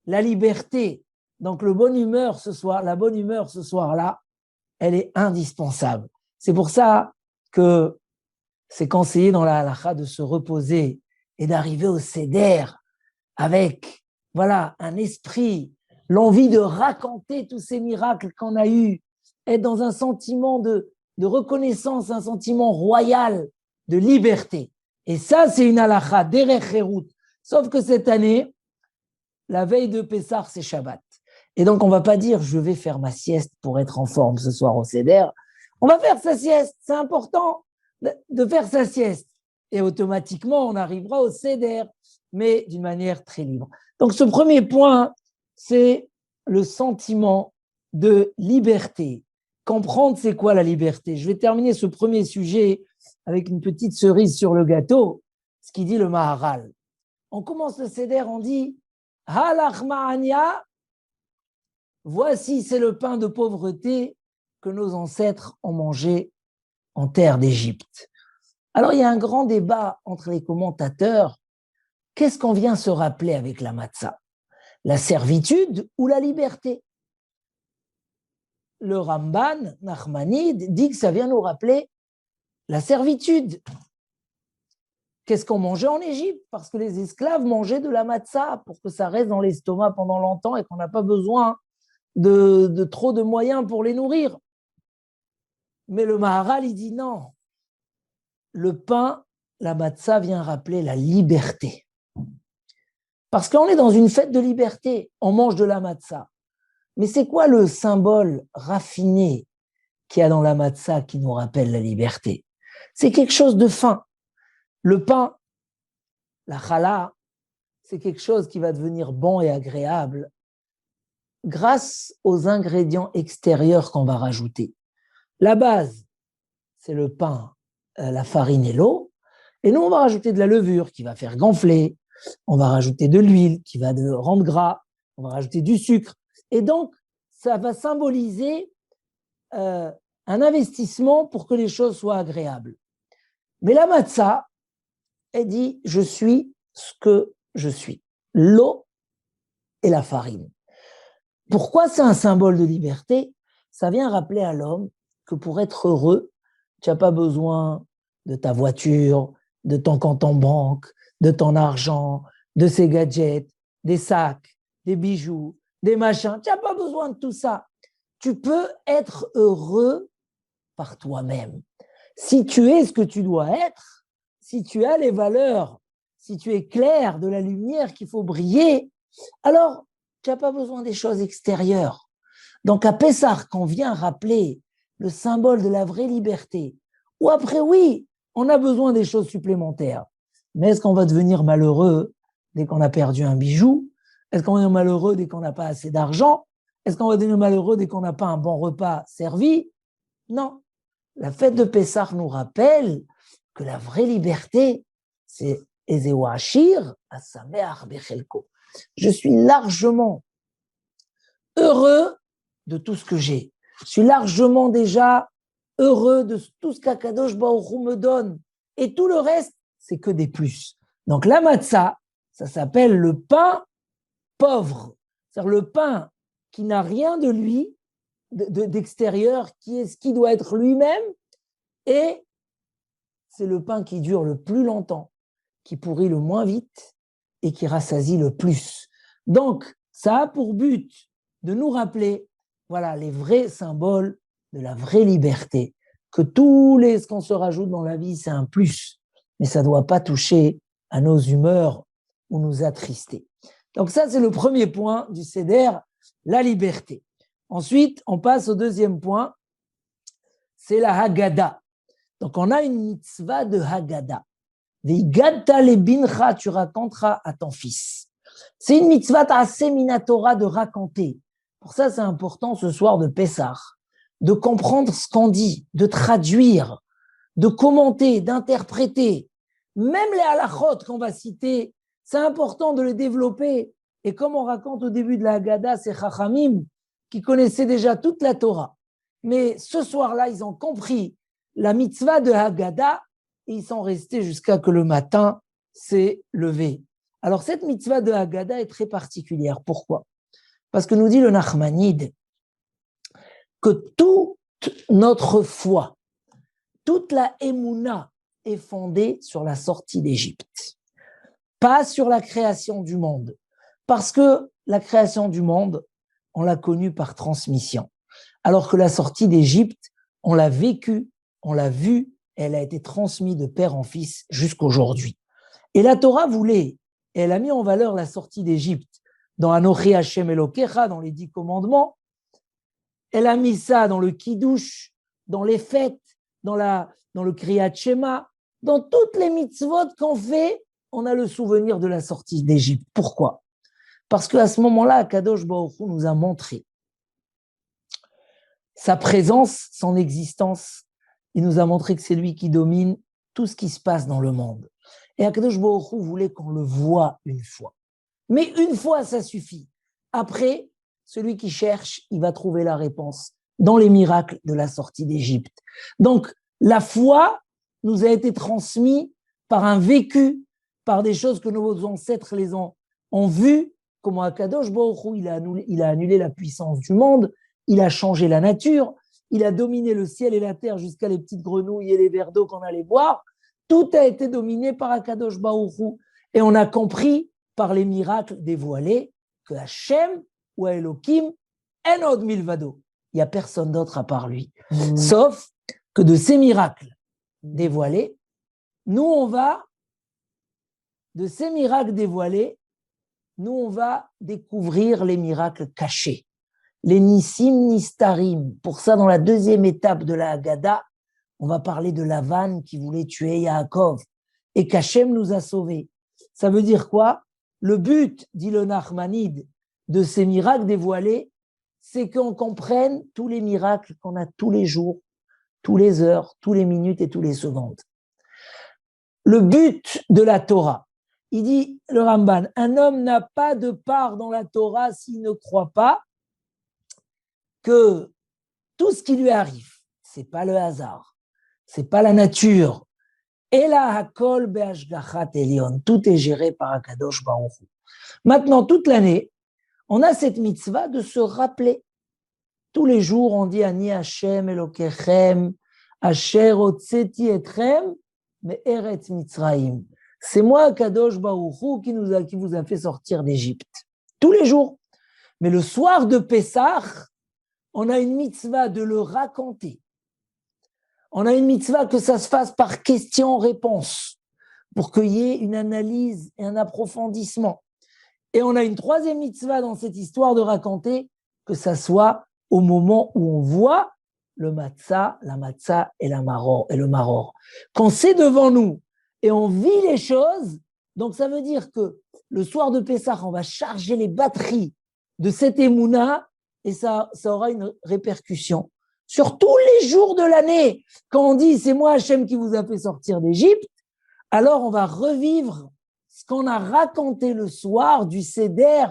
la liberté, donc la bonne humeur ce soir-là, elle est indispensable. C'est pour ça que c'est conseillé dans la halakha de se reposer et d'arriver au seder avec, voilà, un esprit, l'envie de raconter tous ces miracles qu'on a eus, être dans un sentiment de reconnaissance, un sentiment royal de liberté. Et ça, c'est une halakha, derech cherut. Sauf que cette année, la veille de Pessah, c'est Shabbat. Et donc, on ne va pas dire, je vais faire ma sieste pour être en forme ce soir au seder. On va faire sa sieste, c'est important de faire sa sieste. Et automatiquement, on arrivera au seder, mais d'une manière très libre. Donc, ce premier point, c'est le sentiment de liberté. Comprendre c'est quoi la liberté. Je vais terminer ce premier sujet avec une petite cerise sur le gâteau, ce qui dit le Maharal. On commence le seder, on dit « Halach ma'ania » voici, c'est le pain de pauvreté que nos ancêtres ont mangé en terre d'Égypte. Alors, il y a un grand débat entre les commentateurs. Qu'est-ce qu'on vient se rappeler avec la matzah? La servitude ou la liberté? Le Ramban, Nachmanide, dit que ça vient nous rappeler la servitude. Qu'est-ce qu'on mangeait en Égypte? Parce que les esclaves mangeaient de la matzah pour que ça reste dans l'estomac pendant longtemps et qu'on n'a pas besoin de trop de moyens pour les nourrir. Mais le Maharal, il dit non. Le pain, la matzah vient rappeler la liberté. Parce qu'on est dans une fête de liberté, on mange de la matzah. Mais c'est quoi le symbole raffiné qu'il y a dans la matzah qui nous rappelle la liberté? C'est quelque chose de fin. Le pain, la challah, c'est quelque chose qui va devenir bon et agréable grâce aux ingrédients extérieurs qu'on va rajouter. La base, c'est le pain, la farine et l'eau. Et nous, on va rajouter de la levure qui va faire gonfler. On va rajouter de l'huile qui va rendre gras. On va rajouter du sucre. Et donc, ça va symboliser un investissement pour que les choses soient agréables. Mais la matzah, elle dit, je suis ce que je suis. L'eau et la farine. Pourquoi c'est un symbole de liberté? Ça vient rappeler à l'homme que pour être heureux, tu n'as pas besoin de ta voiture, de ton compte en banque, de ton argent, de ses gadgets, des sacs, des bijoux, des machins. Tu n'as pas besoin de tout ça. Tu peux être heureux par toi-même. Si tu es ce que tu dois être, si tu as les valeurs, si tu es clair de la lumière qu'il faut briller, alors tu n'as pas besoin des choses extérieures. Donc à Pessah, quand on vient rappeler le symbole de la vraie liberté, ou après oui, on a besoin des choses supplémentaires. Mais est-ce qu'on va devenir malheureux dès qu'on a perdu un bijou? Est-ce qu'on va devenir malheureux dès qu'on n'a pas assez d'argent? Est-ce qu'on va devenir malheureux dès qu'on n'a pas un bon repas servi? Non. La fête de Pessah nous rappelle que la vraie liberté, c'est Ezeu Ashir Asameach Bechelko. Je suis largement heureux de tout ce que j'ai. Je suis largement déjà heureux de tout ce qu'Akadosh Baruch Hu me donne. Et tout le reste, c'est que des plus. Donc la matzah, ça s'appelle le pain pauvre. C'est-à-dire le pain qui n'a rien de lui, d'extérieur, qui est ce qui doit être lui-même. Et c'est le pain qui dure le plus longtemps, qui pourrit le moins vite et qui rassasie le plus. Donc, ça a pour but de nous rappeler, voilà, les vrais symboles de la vraie liberté. Que ce qu'on se rajoute dans la vie, c'est un plus, mais ça ne doit pas toucher à nos humeurs ou nous attrister. Donc ça, c'est le premier point du Seder, la liberté. Ensuite, on passe au deuxième point, c'est la Haggadah. Donc on a une mitzvah de Haggadah. Veigadta le bincha, tu raconteras à ton fils. C'est une mitzvah ta'aseh min Torah de raconter. Pour ça, c'est important ce soir de Pessah, de comprendre ce qu'on dit, de traduire, de commenter, d'interpréter. Même les halachot qu'on va citer, c'est important de les développer. Et comme on raconte au début de la Haggadah, c'est Chachamim qui connaissaient déjà toute la Torah. Mais ce soir-là, ils ont compris la mitzvah de Haggadah et ils sont restés jusqu'à que le matin s'est levé. Alors cette mitzvah de Haggadah est très particulière. Pourquoi? Parce que nous dit le Nachmanide que toute notre foi, toute la Emouna est fondée sur la sortie d'Égypte, pas sur la création du monde. Parce que la création du monde, on l'a connue par transmission. Alors que la sortie d'Égypte, on l'a vécue, on l'a vue, elle a été transmise de père en fils jusqu'aujourd'hui. Et la Torah voulait, elle a mis en valeur la sortie d'Égypte dans Anochi Hashem Elokecha, dans les 10 commandements. Elle a mis ça dans le Kiddush, dans les fêtes, dans le Kriyat Shema, dans toutes les mitzvot qu'on fait, on a le souvenir de la sortie d'Égypte. Pourquoi? Parce qu'à ce moment-là, Akadosh Baruch Hu nous a montré sa présence, son existence. Il nous a montré que c'est lui qui domine tout ce qui se passe dans le monde. Et Akadosh Baruch Hu voulait qu'on le voie une fois. Mais une fois, ça suffit. Après, celui qui cherche, il va trouver la réponse dans les miracles de la sortie d'Égypte. Donc, la foi nous a été transmise par un vécu, par des choses que nos ancêtres ont vues, comment Akadosh Baruch Hu, il a annulé la puissance du monde, il a changé la nature, il a dominé le ciel et la terre jusqu'à les petites grenouilles et les verres d'eau qu'on allait boire. Tout a été dominé par Akadosh Baruch Hu. Et on a compris par les miracles dévoilés que Hachem ou Elohim en od milvado. Il n'y a personne d'autre à part lui. Sauf que de ces miracles dévoilés, de ces miracles dévoilés, nous on va découvrir les miracles cachés. Les Nissim Nistarim. Pour ça, dans la deuxième étape de la Haggadah, on va parler de Lavan qui voulait tuer Yaakov et qu'Hachem nous a sauvés. Ça veut dire quoi? Le but, dit le Nachmanide, de ces miracles dévoilés, c'est qu'on comprenne tous les miracles qu'on a tous les jours, tous les heures, tous les minutes et tous les secondes. Le but de la Torah, il dit, le Ramban, un homme n'a pas de part dans la Torah s'il ne croit pas que tout ce qui lui arrive, c'est pas le hasard, c'est pas la nature. Ela hakol be'ashgachat elyon, tout est géré par Akadosh Baruch Hu. Maintenant, toute l'année, on a cette mitzvah de se rappeler. Tous les jours, on dit Ani Hashem Elokechem, Asher Hotzeti Etchem mais Eretz Mitzrayim. C'est moi, Kadosh Baruch Hu, qui vous a fait sortir d'Égypte. Tous les jours. Mais le soir de Pessah, on a une mitzvah de le raconter. On a une mitzvah que ça se fasse par question-réponse, pour qu'il y ait une analyse et un approfondissement. Et on a une troisième mitzvah dans cette histoire de raconter, que ça soit au moment où on voit le matzah, la matzah et le maror. Quand c'est devant nous et on vit les choses, donc ça veut dire que le soir de Pessah, on va charger les batteries de cette émouna et ça aura une répercussion sur tous les jours de l'année. Quand on dit « c'est moi Hachem qui vous a fait sortir d'Égypte », alors on va revivre ce qu'on a raconté le soir du Seder,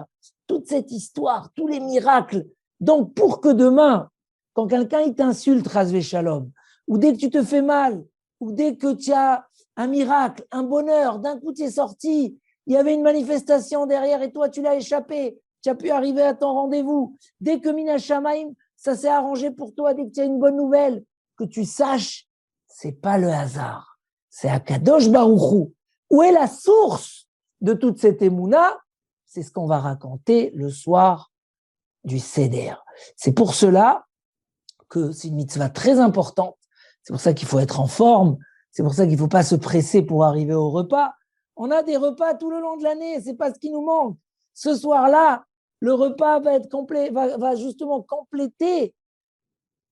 toute cette histoire, tous les miracles. Donc pour que demain, quand quelqu'un il t'insulte, Razvé Shalom, ou dès que tu te fais mal, ou dès que tu as un miracle, un bonheur, d'un coup tu es sorti, il y avait une manifestation derrière et toi tu l'as échappé, tu as pu arriver à ton rendez-vous. Dès que Mina Shamaim, ça s'est arrangé pour toi, dès que tu as une bonne nouvelle, que tu saches, c'est pas le hasard, c'est Akadosh Baruch Hu. Où est la source de toute cette émouna? C'est ce qu'on va raconter le soir du Seder. C'est pour cela que c'est une mitzvah très importante. C'est pour ça qu'il faut être en forme. C'est pour ça qu'il ne faut pas se presser pour arriver au repas. On a des repas tout le long de l'année. C'est pas ce qui nous manque. Ce soir-là, le repas va être complet, va justement compléter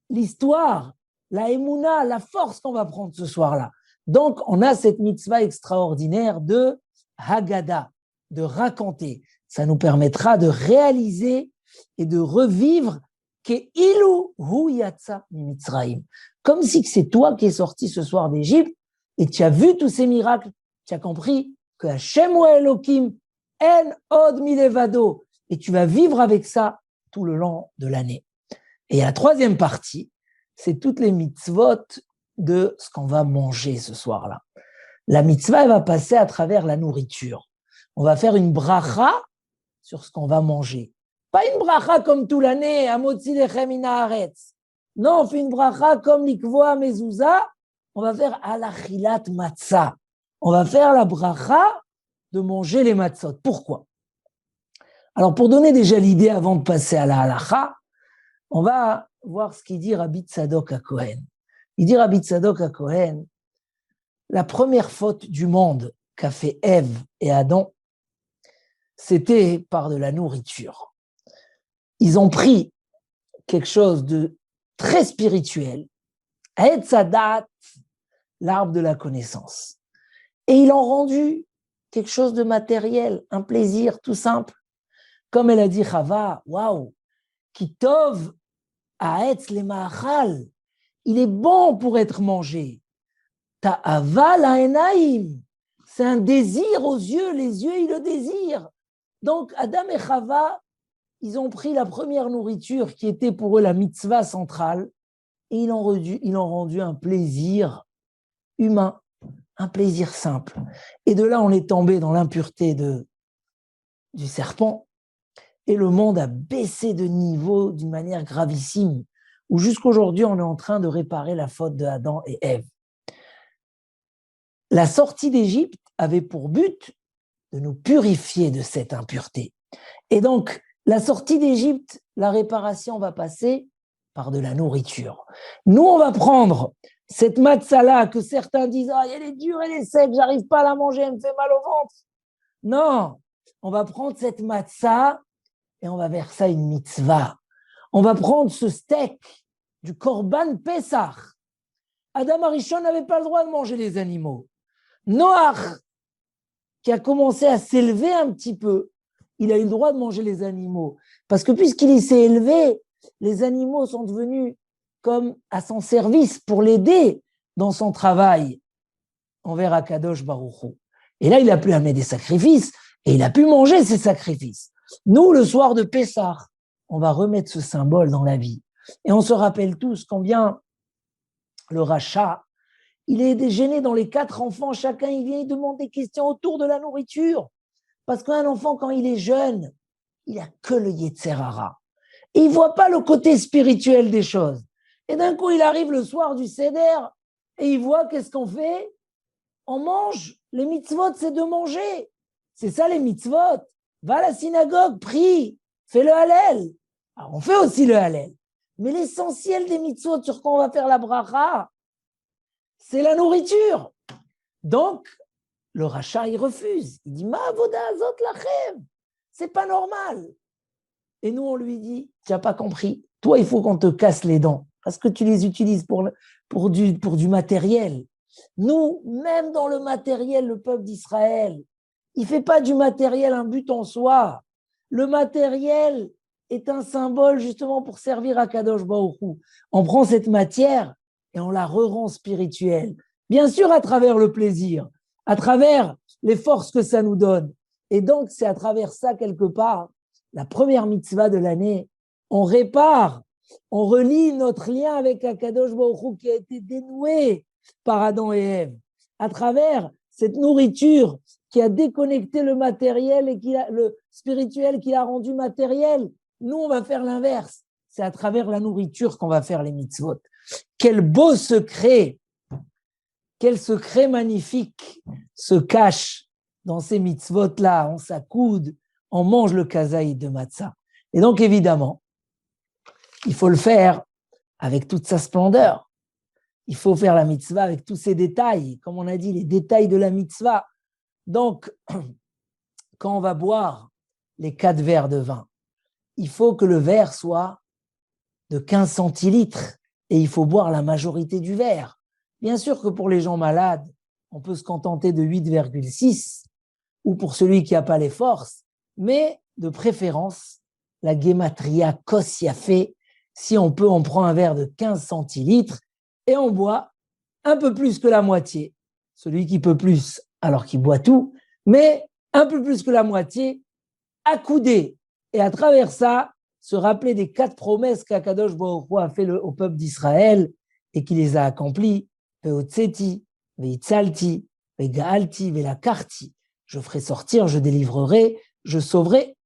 l'histoire, la émouna, la force qu'on va prendre ce soir-là. Donc, on a cette mitzvah extraordinaire de Haggadah, de raconter. Ça nous permettra de réaliser et de revivre Ke'ilu hu yatsa miMitzrayim. Comme si c'est toi qui es sorti ce soir d'Égypte et tu as vu tous ces miracles, tu as compris que Hashem wa Elokim en od milevado et tu vas vivre avec ça tout le long de l'année. Et la troisième partie, c'est toutes les mitzvot de ce qu'on va manger ce soir-là. La mitzvah, elle va passer à travers la nourriture. On va faire une bracha sur ce qu'on va manger. Pas une bracha comme tout l'année, Amotzi lechem min haaretz. Non, on fait une bracha comme l'ikvoa mezouza. On va faire alachilat matzah. On va faire la bracha de manger les matzot. Pourquoi? Alors, pour donner déjà l'idée avant de passer à la halacha, on va voir ce qu'il dit Rabbi Tzadok HaKohen. Il dit Rabbi Tzadok HaKohen, la première faute du monde qu'a fait Ève et Adam, c'était par de la nourriture. Ils ont pris quelque chose de très spirituel, Etz Hadat, l'arbre de la connaissance, et ils l'ont rendu quelque chose de matériel, un plaisir tout simple. Comme elle a dit Chava, waouh, Kitov Haetz le Ma'achal, il est bon pour être mangé. Ta'ava la'enaim, c'est un désir aux yeux, les yeux ils le désirent. Donc Adam et Chava, ils ont pris la première nourriture qui était pour eux la mitzvah centrale et ils ont rendu un plaisir humain, un plaisir simple. Et de là, on est tombé dans l'impureté du serpent et le monde a baissé de niveau d'une manière gravissime, où jusqu'aujourd'hui, on est en train de réparer la faute de Adam et Ève. La sortie d'Égypte avait pour but de nous purifier de cette impureté. Et donc, la sortie d'Égypte, la réparation va passer par de la nourriture. Nous, on va prendre cette matzah-là que certains disent « Ah, elle est dure, elle est sec, j'arrive pas à la manger, elle me fait mal au ventre. » Non, on va prendre cette matzah et on va vers ça une mitzvah. On va prendre ce steak du Korban Pessah. Adam Arishon n'avait pas le droit de manger les animaux. Noach, qui a commencé à s'élever un petit peu, il a eu le droit de manger les animaux. Parce que puisqu'il s'est élevé, les animaux sont devenus comme à son service pour l'aider dans son travail envers Akadosh Baruch Hu. Et là, il a pu amener des sacrifices et il a pu manger ces sacrifices. Nous, le soir de Pessah, on va remettre ce symbole dans la vie. Et on se rappelle tous combien le rachat, il est gêné dans les 4 enfants. Chacun, il vient, il demande des questions autour de la nourriture. Parce qu'un enfant, quand il est jeune, il n'a que le Yetzer Hara. Et il ne voit pas le côté spirituel des choses. Et d'un coup, il arrive le soir du Seder et il voit qu'est-ce qu'on fait? on mange. Les mitzvot, c'est de manger. C'est ça les mitzvot. Va à la synagogue, prie, fais le Hallel. Alors, on fait aussi le Hallel. Mais l'essentiel des mitzvot sur quoi on va faire la bracha, c'est la nourriture. Donc, le rachat, il refuse. Il dit, ma avoda azot lachem. C'est pas normal. Et nous, on lui dit, tu n'as pas compris. Toi, il faut qu'on te casse les dents parce que tu les utilises pour du matériel. Nous, même dans le matériel, le peuple d'Israël, il ne fait pas du matériel un but en soi. Le matériel est un symbole justement pour servir à Kadosh Baruch Hu. On prend cette matière et on la rend spirituelle. Bien sûr, à travers le plaisir, à travers les forces que ça nous donne. Et donc, c'est à travers ça, quelque part, la première mitzvah de l'année, on répare, on relie notre lien avec Akadosh Baruch Hu qui a été dénoué par Adam et Ève. À travers cette nourriture qui a déconnecté le matériel et le spirituel qui l'a rendu matériel, nous, on va faire l'inverse. C'est à travers la nourriture qu'on va faire les mitzvot. Quel beau secret, quel secret magnifique se cache dans ces mitzvot-là. On s'accoude, on mange le kazaïd de matzah. Et donc, évidemment, il faut le faire avec toute sa splendeur. Il faut faire la mitzvah avec tous ses détails, comme on a dit, les détails de la mitzvah. Donc, quand on va boire les 4 verres de vin, il faut que le verre soit de 15 centilitres et il faut boire la majorité du verre. Bien sûr que pour les gens malades, on peut se contenter de 8,6 ou pour celui qui n'a pas les forces, mais de préférence, la gematria kos yafé, si on peut, on prend un verre de 15 centilitres et on boit un peu plus que la moitié. Celui qui peut plus, alors qu'il boit tout, mais un peu plus que la moitié, accoudé. Et à travers ça, se rappeler des 4 promesses qu'Akadosh Baruch Hu a fait au peuple d'Israël et qui les a accomplies. Ve'otseti, ve'itzalti, ve'ga'alti, ve'lakarti. Je ferai sortir, je délivrerai, je sauverai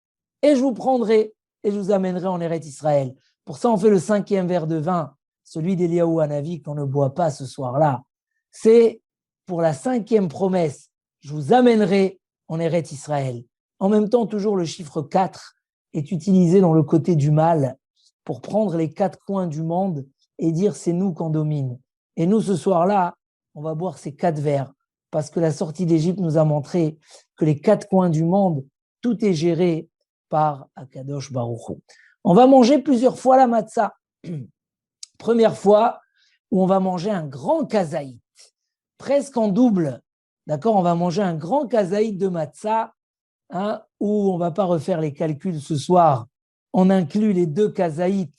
et je vous prendrai et je vous amènerai en Eretz Israël. Pour ça, on fait le 5e verre de vin, celui d'Eliaou Hanavi qu'on ne boit pas ce soir-là. C'est pour la 5e promesse, je vous amènerai en Eretz Israël. En même temps, toujours le chiffre 4 est utilisé dans le côté du mal pour prendre les 4 coins du monde et dire c'est nous qu'on domine. Et nous, ce soir-là, on va boire ces 4 verres parce que la sortie d'Égypte nous a montré que les 4 coins du monde, tout est géré par Akadosh Baruch Hu. On va manger plusieurs fois la matzah. Première fois où on va manger un grand kazaït, presque en double. D'accord, on va manger un grand kazaït de matzah, où on ne va pas refaire les calculs ce soir. On inclut les 2 kazaïts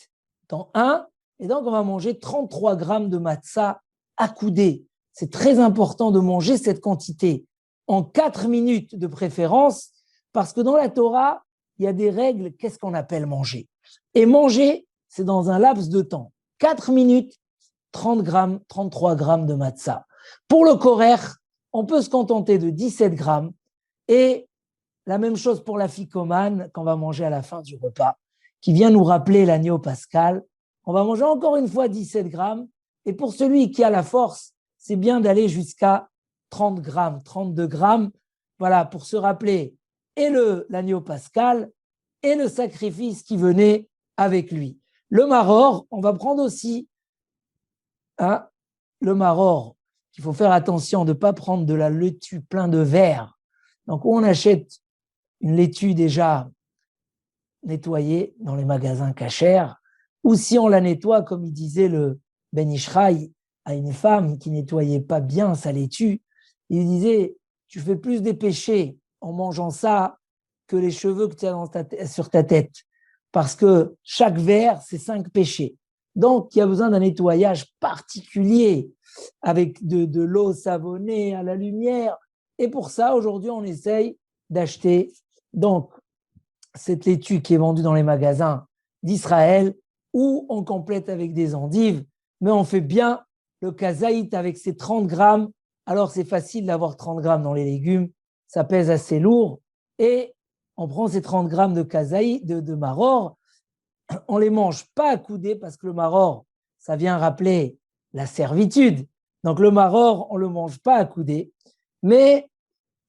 dans un, et donc on va manger 33 grammes de matzah accoudé. C'est très important de manger cette quantité en 4 minutes de préférence, parce que dans la Torah, il y a des règles, qu'est-ce qu'on appelle manger. Et manger, c'est dans un laps de temps. 4 minutes, 30 grammes, 33 grammes de matzah. Pour le korer, on peut se contenter de 17 grammes, et la même chose pour la ficomane qu'on va manger à la fin du repas, qui vient nous rappeler l'agneau pascal. On va manger encore une fois 17 grammes. Et pour celui qui a la force, c'est bien d'aller jusqu'à 30 grammes, 32 grammes. Voilà, pour se rappeler et l'agneau pascal et le sacrifice qui venait avec lui. Le maror, on va prendre aussi le maror. Il faut faire attention de ne pas prendre de la laitue plein de verre. Donc, on achète une laitue déjà nettoyée dans les magasins cachers, ou si on la nettoie, comme il disait le Ben Ishraï à une femme qui nettoyait pas bien sa laitue, il disait, tu fais plus des péchés en mangeant ça que les cheveux que tu as sur ta tête, parce que chaque verre, c'est 5 péchés. Donc, il y a besoin d'un nettoyage particulier avec de l'eau savonnée à la lumière. Et pour ça, aujourd'hui, on essaye d'acheter donc cette laitue qui est vendue dans les magasins d'Israël, où on complète avec des endives, mais on fait bien le kazaït avec ses 30 grammes. Alors, c'est facile d'avoir 30 grammes dans les légumes, ça pèse assez lourd, et on prend ces 30 grammes de kazaït, de maror, on les mange pas accoudés parce que le maror, ça vient rappeler la servitude. Donc, le maror, on le mange pas accoudé. mais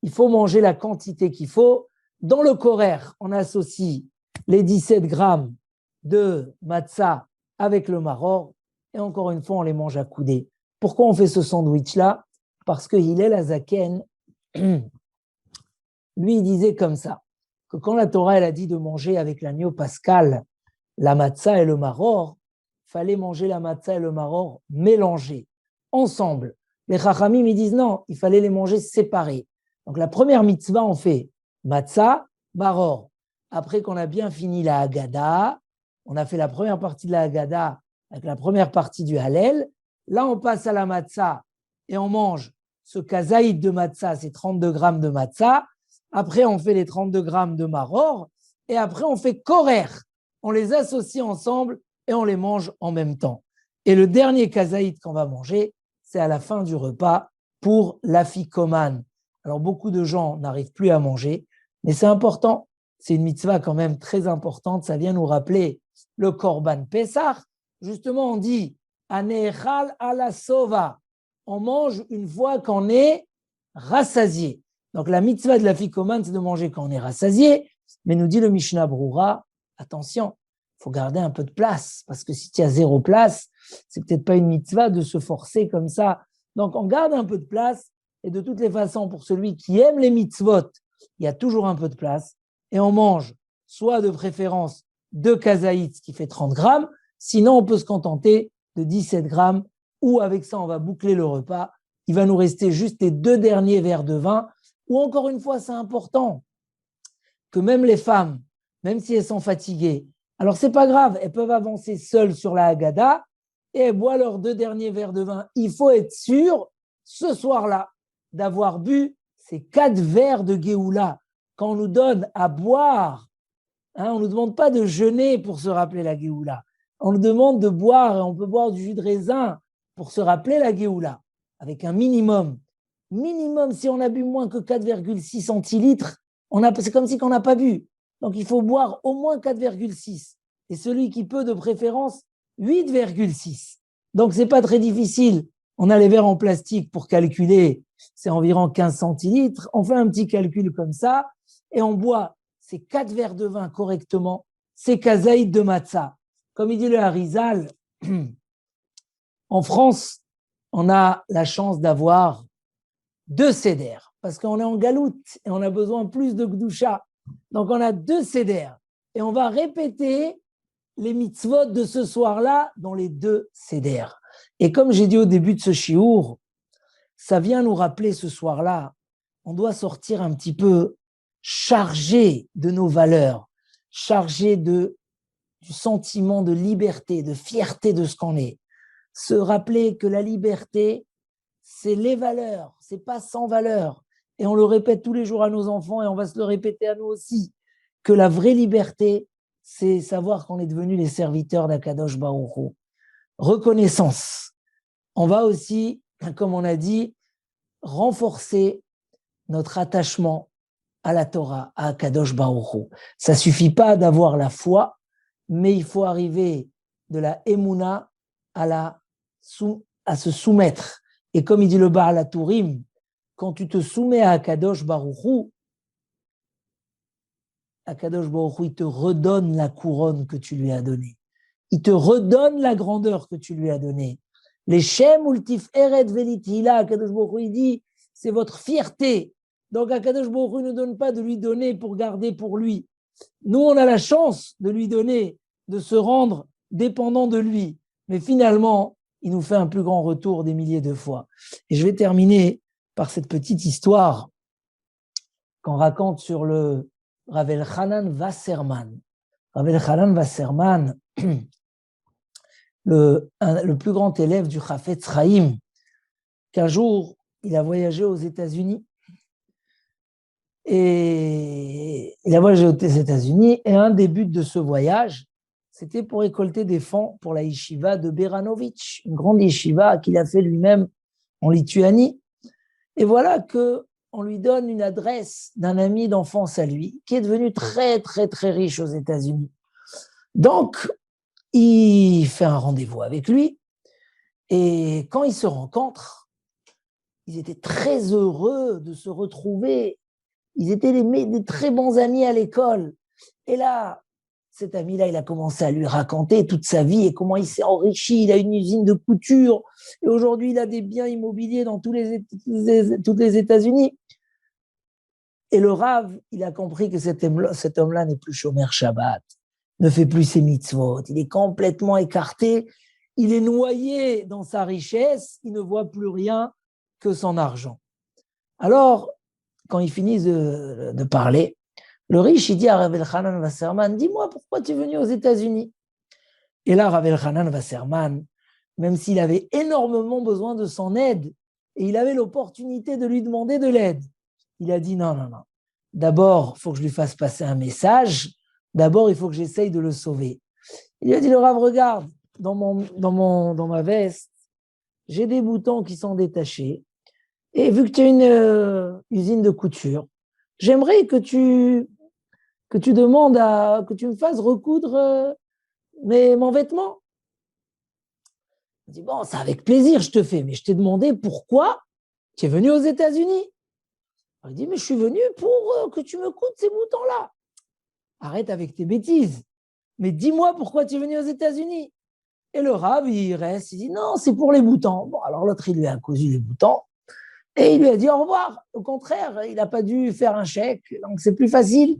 il faut manger la quantité qu'il faut. Dans le korer, on associe les 17 grammes de matzah avec le maror, et encore une fois, on les mange à coudées. Pourquoi on fait ce sandwich-là? Parce que Hillel Azaken, lui, il disait comme ça, que quand la Torah elle a dit de manger avec l'agneau pascal la matzah et le maror, il fallait manger la matzah et le maror mélangés, ensemble. Les chachamim, ils disent non, il fallait les manger séparés. Donc la première mitzvah, on fait matzah, maror. Après qu'on a bien fini la Haggadah, on a fait la première partie de la Haggadah avec la première partie du Hallel. Là, on passe à la matzah et on mange ce kazaïd de matzah, c'est 32 grammes de matzah. Après, on fait les 32 grammes de maror. Et après, on fait korer. On les associe ensemble et on les mange en même temps. Et le dernier kazaïd qu'on va manger, c'est à la fin du repas pour l'afikoman. Alors, beaucoup de gens n'arrivent plus à manger, mais c'est important. C'est une mitzvah quand même très importante. Ça vient nous rappeler le korban Pessah. Justement, on dit Anechal ala sova. On mange une fois qu'on est rassasié. Donc, la mitzvah de l'afikoman, c'est de manger quand on est rassasié. Mais nous dit le Mishnah Broura, attention, il faut garder un peu de place, parce que si tu as 0 place, c'est peut-être pas une mitzvah de se forcer comme ça. Donc, on garde un peu de place, et de toutes les façons, pour celui qui aime les mitzvot, il y a toujours un peu de place, et on mange soit de préférence 2 kazaïts, qui fait 30 grammes, sinon on peut se contenter de 17 grammes, ou avec ça, on va boucler le repas. Il va nous rester juste les 2 derniers verres de vin, ou encore une fois, c'est important que même les femmes, même si elles sont fatiguées, alors c'est pas grave, elles peuvent avancer seules sur la Haggadah et elles boivent leurs 2 derniers verres de vin. Il faut être sûr, ce soir-là, d'avoir bu ces 4 verres de Géoula. Quand on nous donne à boire, on ne nous demande pas de jeûner pour se rappeler la Géoula. On nous demande de boire, et on peut boire du jus de raisin pour se rappeler la Géoula, avec un minimum. Minimum, si on a bu moins que 4,6 centilitres, c'est comme si on n'a pas bu. Donc, il faut boire au moins 4,6. Et celui qui peut, de préférence, 8,6. Donc, ce n'est pas très difficile. On a les verres en plastique pour calculer, c'est environ 15 centilitres. On fait un petit calcul comme ça et on boit ces 4 verres de vin correctement, ces kazaïd de matzah. Comme il dit le Harizal, en France, on a la chance d'avoir 2 sédères, parce qu'on est en galoute et on a besoin plus de gdoucha. Donc, on a 2 sédères. Et on va répéter les mitzvot de ce soir-là dans les 2 sédères. Et comme j'ai dit au début de ce shiur, ça vient nous rappeler ce soir-là, on doit sortir un petit peu chargé de nos valeurs, chargé du sentiment de liberté, de fierté de ce qu'on est. Se rappeler que la liberté, c'est les valeurs, c'est pas sans valeur. Et on le répète tous les jours à nos enfants et on va se le répéter à nous aussi, que la vraie liberté, c'est savoir qu'on est devenus les serviteurs d'Akadosh Baruch Hu. Reconnaissance. On va aussi, comme on a dit, renforcer notre attachement à la Torah, à Akadosh Baruch Hu. Ça suffit pas d'avoir la foi, mais il faut arriver de la Emouna à se soumettre. Et comme il dit le Baal HaTurim, quand tu te soumets à Akadosh Baruch Hu, Akadosh Baruch Hu, il te redonne la couronne que tu lui as donnée. Il te redonne la grandeur que tu lui as donnée. Les Shem ultif eret velitila, Akadosh Baruch Hu, il dit, c'est votre fierté. Donc Akadosh Baruch Hu ne donne pas de lui donner pour garder pour lui. Nous, on a la chance de lui donner, de se rendre dépendant de lui. Mais finalement, il nous fait un plus grand retour des milliers de fois. Et je vais terminer par cette petite histoire qu'on raconte sur le Rav Elchanan Wasserman. Rav Elchanan Wasserman, le plus grand élève du Chafetz Chaim, qu'un jour, il a voyagé aux États-Unis. Et il a voyagé aux États-Unis, et un des buts de ce voyage, c'était pour récolter des fonds pour la yeshiva de Beranovitch, une grande yeshiva qu'il a fait lui-même en Lituanie. Et voilà qu'on lui donne une adresse d'un ami d'enfance à lui, qui est devenu très, très, très riche aux États-Unis. Donc, il fait un rendez-vous avec lui, et quand ils se rencontrent, ils étaient très heureux de se retrouver. Ils étaient des très bons amis à l'école. Et là, cet ami-là, il a commencé à lui raconter toute sa vie et comment il s'est enrichi. Il a une usine de couture et aujourd'hui, il a des biens immobiliers dans tous toutes les États-Unis. Et le Rav, il a compris que cet homme-là n'est plus Shomer Shabbat, ne fait plus ses mitzvot. Il est complètement écarté. Il est noyé dans sa richesse. Il ne voit plus rien que son argent. Alors, quand ils finissent de parler, le riche, il dit à Rav Elchanan Wasserman, dis-moi pourquoi tu es venu aux États-Unis. Et là, Rav Elchanan Wasserman, même s'il avait énormément besoin de son aide, et il avait l'opportunité de lui demander de l'aide, il a dit non. D'abord, il faut que je lui fasse passer un message. D'abord, il faut que j'essaye de le sauver. Il lui a dit, le Rav, regarde, dans ma veste, j'ai des boutons qui sont détachés. Et vu que tu as une usine de couture, j'aimerais que tu demandes que tu me fasses recoudre mon vêtement. Il dit, bon, c'est avec plaisir, je te fais, mais je t'ai demandé pourquoi tu es venu aux États-Unis. Il dit, mais je suis venu pour que tu me coudes ces boutons-là. Arrête avec tes bêtises. Mais dis-moi pourquoi tu es venu aux États-Unis. Et le Rav, il reste, il dit, non, c'est pour les boutons. Bon, alors l'autre, il lui a cousu les boutons. Et il lui a dit au revoir. Au contraire, il n'a pas dû faire un chèque, donc c'est plus facile.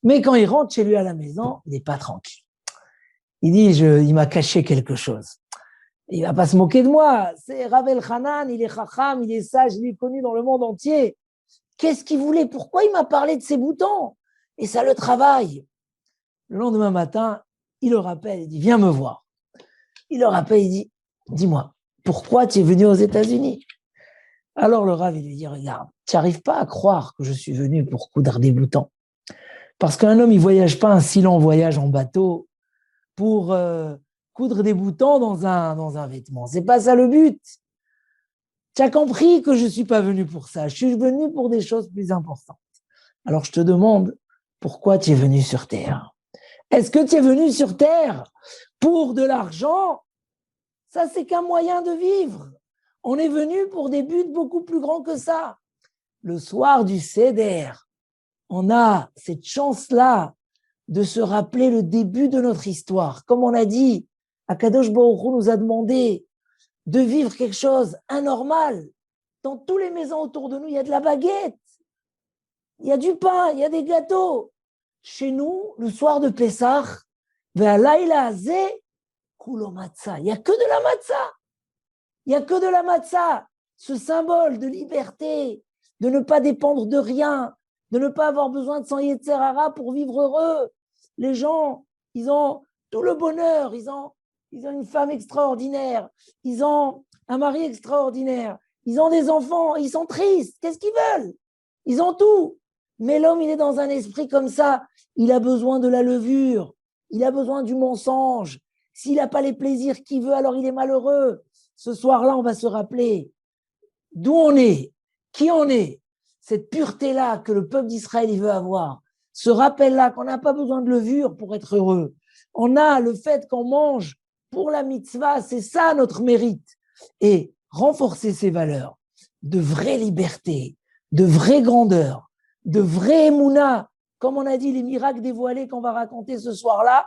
Mais quand il rentre chez lui à la maison, il n'est pas tranquille. Il dit, il m'a caché quelque chose. Il ne va pas se moquer de moi. C'est Rav Elchanan, il est chacham, il est sage, il est connu dans le monde entier. Qu'est-ce qu'il voulait? Pourquoi il m'a parlé de ses boutons? Et ça le travaille. Le lendemain matin, il le rappelle, il dit, viens me voir. Il le rappelle, il dit, dis-moi, pourquoi tu es venu aux États-Unis? Alors le Rav, il lui dit, regarde, tu n'arrives pas à croire que je suis venu pour coudre des boutons. Parce qu'un homme, il ne voyage pas un si long voyage en bateau pour coudre des boutons dans un vêtement. Ce n'est pas ça le but. Tu as compris que je ne suis pas venu pour ça. Je suis venu pour des choses plus importantes. Alors je te demande, pourquoi tu es venu sur Terre? Est-ce que tu es venu sur Terre pour de l'argent? Ça, c'est qu'un moyen de vivre. On est venu pour des buts beaucoup plus grands que ça. Le soir du Seder, on a cette chance-là de se rappeler le début de notre histoire. Comme on a dit, Akadosh Baruch Hu nous a demandé de vivre quelque chose anormal. Dans toutes les maisons autour de nous, il y a de la baguette, il y a du pain, il y a des gâteaux. Chez nous, le soir de Pessah, il n'y a que de la matzah. Il n'y a que de la matzah. Ce symbole de liberté, de ne pas dépendre de rien, de ne pas avoir besoin de son Yetzer Hara pour vivre heureux. Les gens, ils ont tout le bonheur, ils ont une femme extraordinaire, ils ont un mari extraordinaire, ils ont des enfants, ils sont tristes. Qu'est-ce qu'ils veulent? Ils ont tout. Mais l'homme, il est dans un esprit comme ça. Il a besoin de la levure, il a besoin du mensonge. S'il n'a pas les plaisirs qu'il veut, alors il est malheureux. Ce soir-là, on va se rappeler d'où on est, qui on est, cette pureté-là que le peuple d'Israël il veut avoir, ce rappel-là qu'on n'a pas besoin de levure pour être heureux. On a le fait qu'on mange pour la mitzvah, c'est ça notre mérite. Et renforcer ces valeurs de vraie liberté, de vraie grandeur, de vraie émouna, comme on a dit, les miracles dévoilés qu'on va raconter ce soir-là,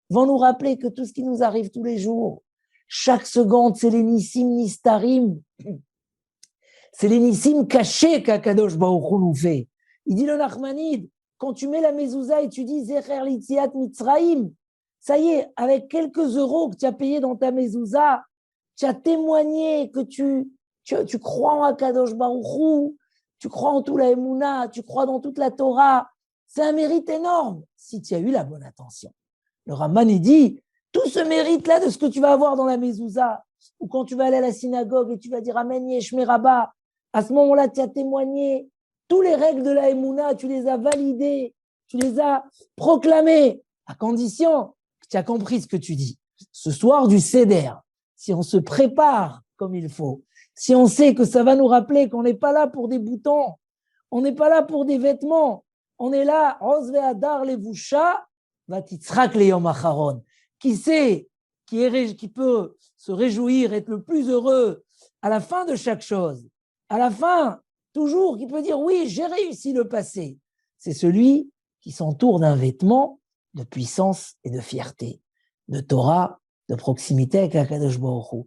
vont nous rappeler que tout ce qui nous arrive tous les jours, chaque seconde, c'est les nissim nistarim, c'est les nissim cachés qu'Akadosh Baruch Hu nous fait. Il dit le Nachmanide, quand tu mets la mezouza et tu dis Zecher Litziat Mitzraïm, ça y est, avec quelques euros que tu as payés dans ta mezouza, tu as témoigné que tu crois en Akadosh Baruch Hu, tu crois en tout la Emouna, tu crois dans toute la Torah. C'est un mérite énorme si tu as eu la bonne attention. Le Ramban, il dit, tout ce mérite-là de ce que tu vas avoir dans la mezouza, ou quand tu vas aller à la synagogue et tu vas dire Amen Yeshme Rabba, à ce moment-là, tu as témoigné, tous les règles de la Emouna, tu les as validées, tu les as proclamées, à condition que tu as compris ce que tu dis. Ce soir du Seder, si on se prépare comme il faut, si on sait que ça va nous rappeler qu'on n'est pas là pour des boutons, on n'est pas là pour des vêtements, on est là, Oz ve'adar levusha, vatitzrak leyom acharon. Qui sait, qui peut se réjouir, être le plus heureux à la fin de chaque chose. à la fin, toujours, qui peut dire oui, j'ai réussi le passé. C'est celui qui s'entoure d'un vêtement de puissance et de fierté, de Torah, de proximité avec Akadosh Baruch Hu.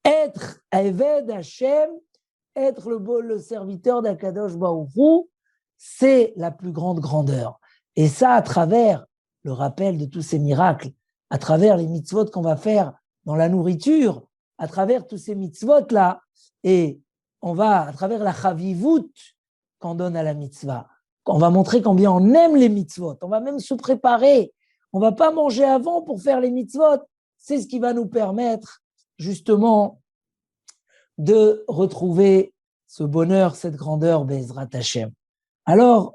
Être Eved Hashem, être le serviteur d'Akadosh Baruch Hu, c'est la plus grande grandeur. Et ça, à travers le rappel de tous ces miracles, à travers les mitzvot qu'on va faire dans la nourriture, à travers tous ces mitzvot-là, et on va, à travers la chavivut qu'on donne à la mitzvah, on va montrer combien on aime les mitzvot, on va même se préparer, on ne va pas manger avant pour faire les mitzvot, c'est ce qui va nous permettre justement de retrouver ce bonheur, cette grandeur, Be'ezrat Hashem. Alors,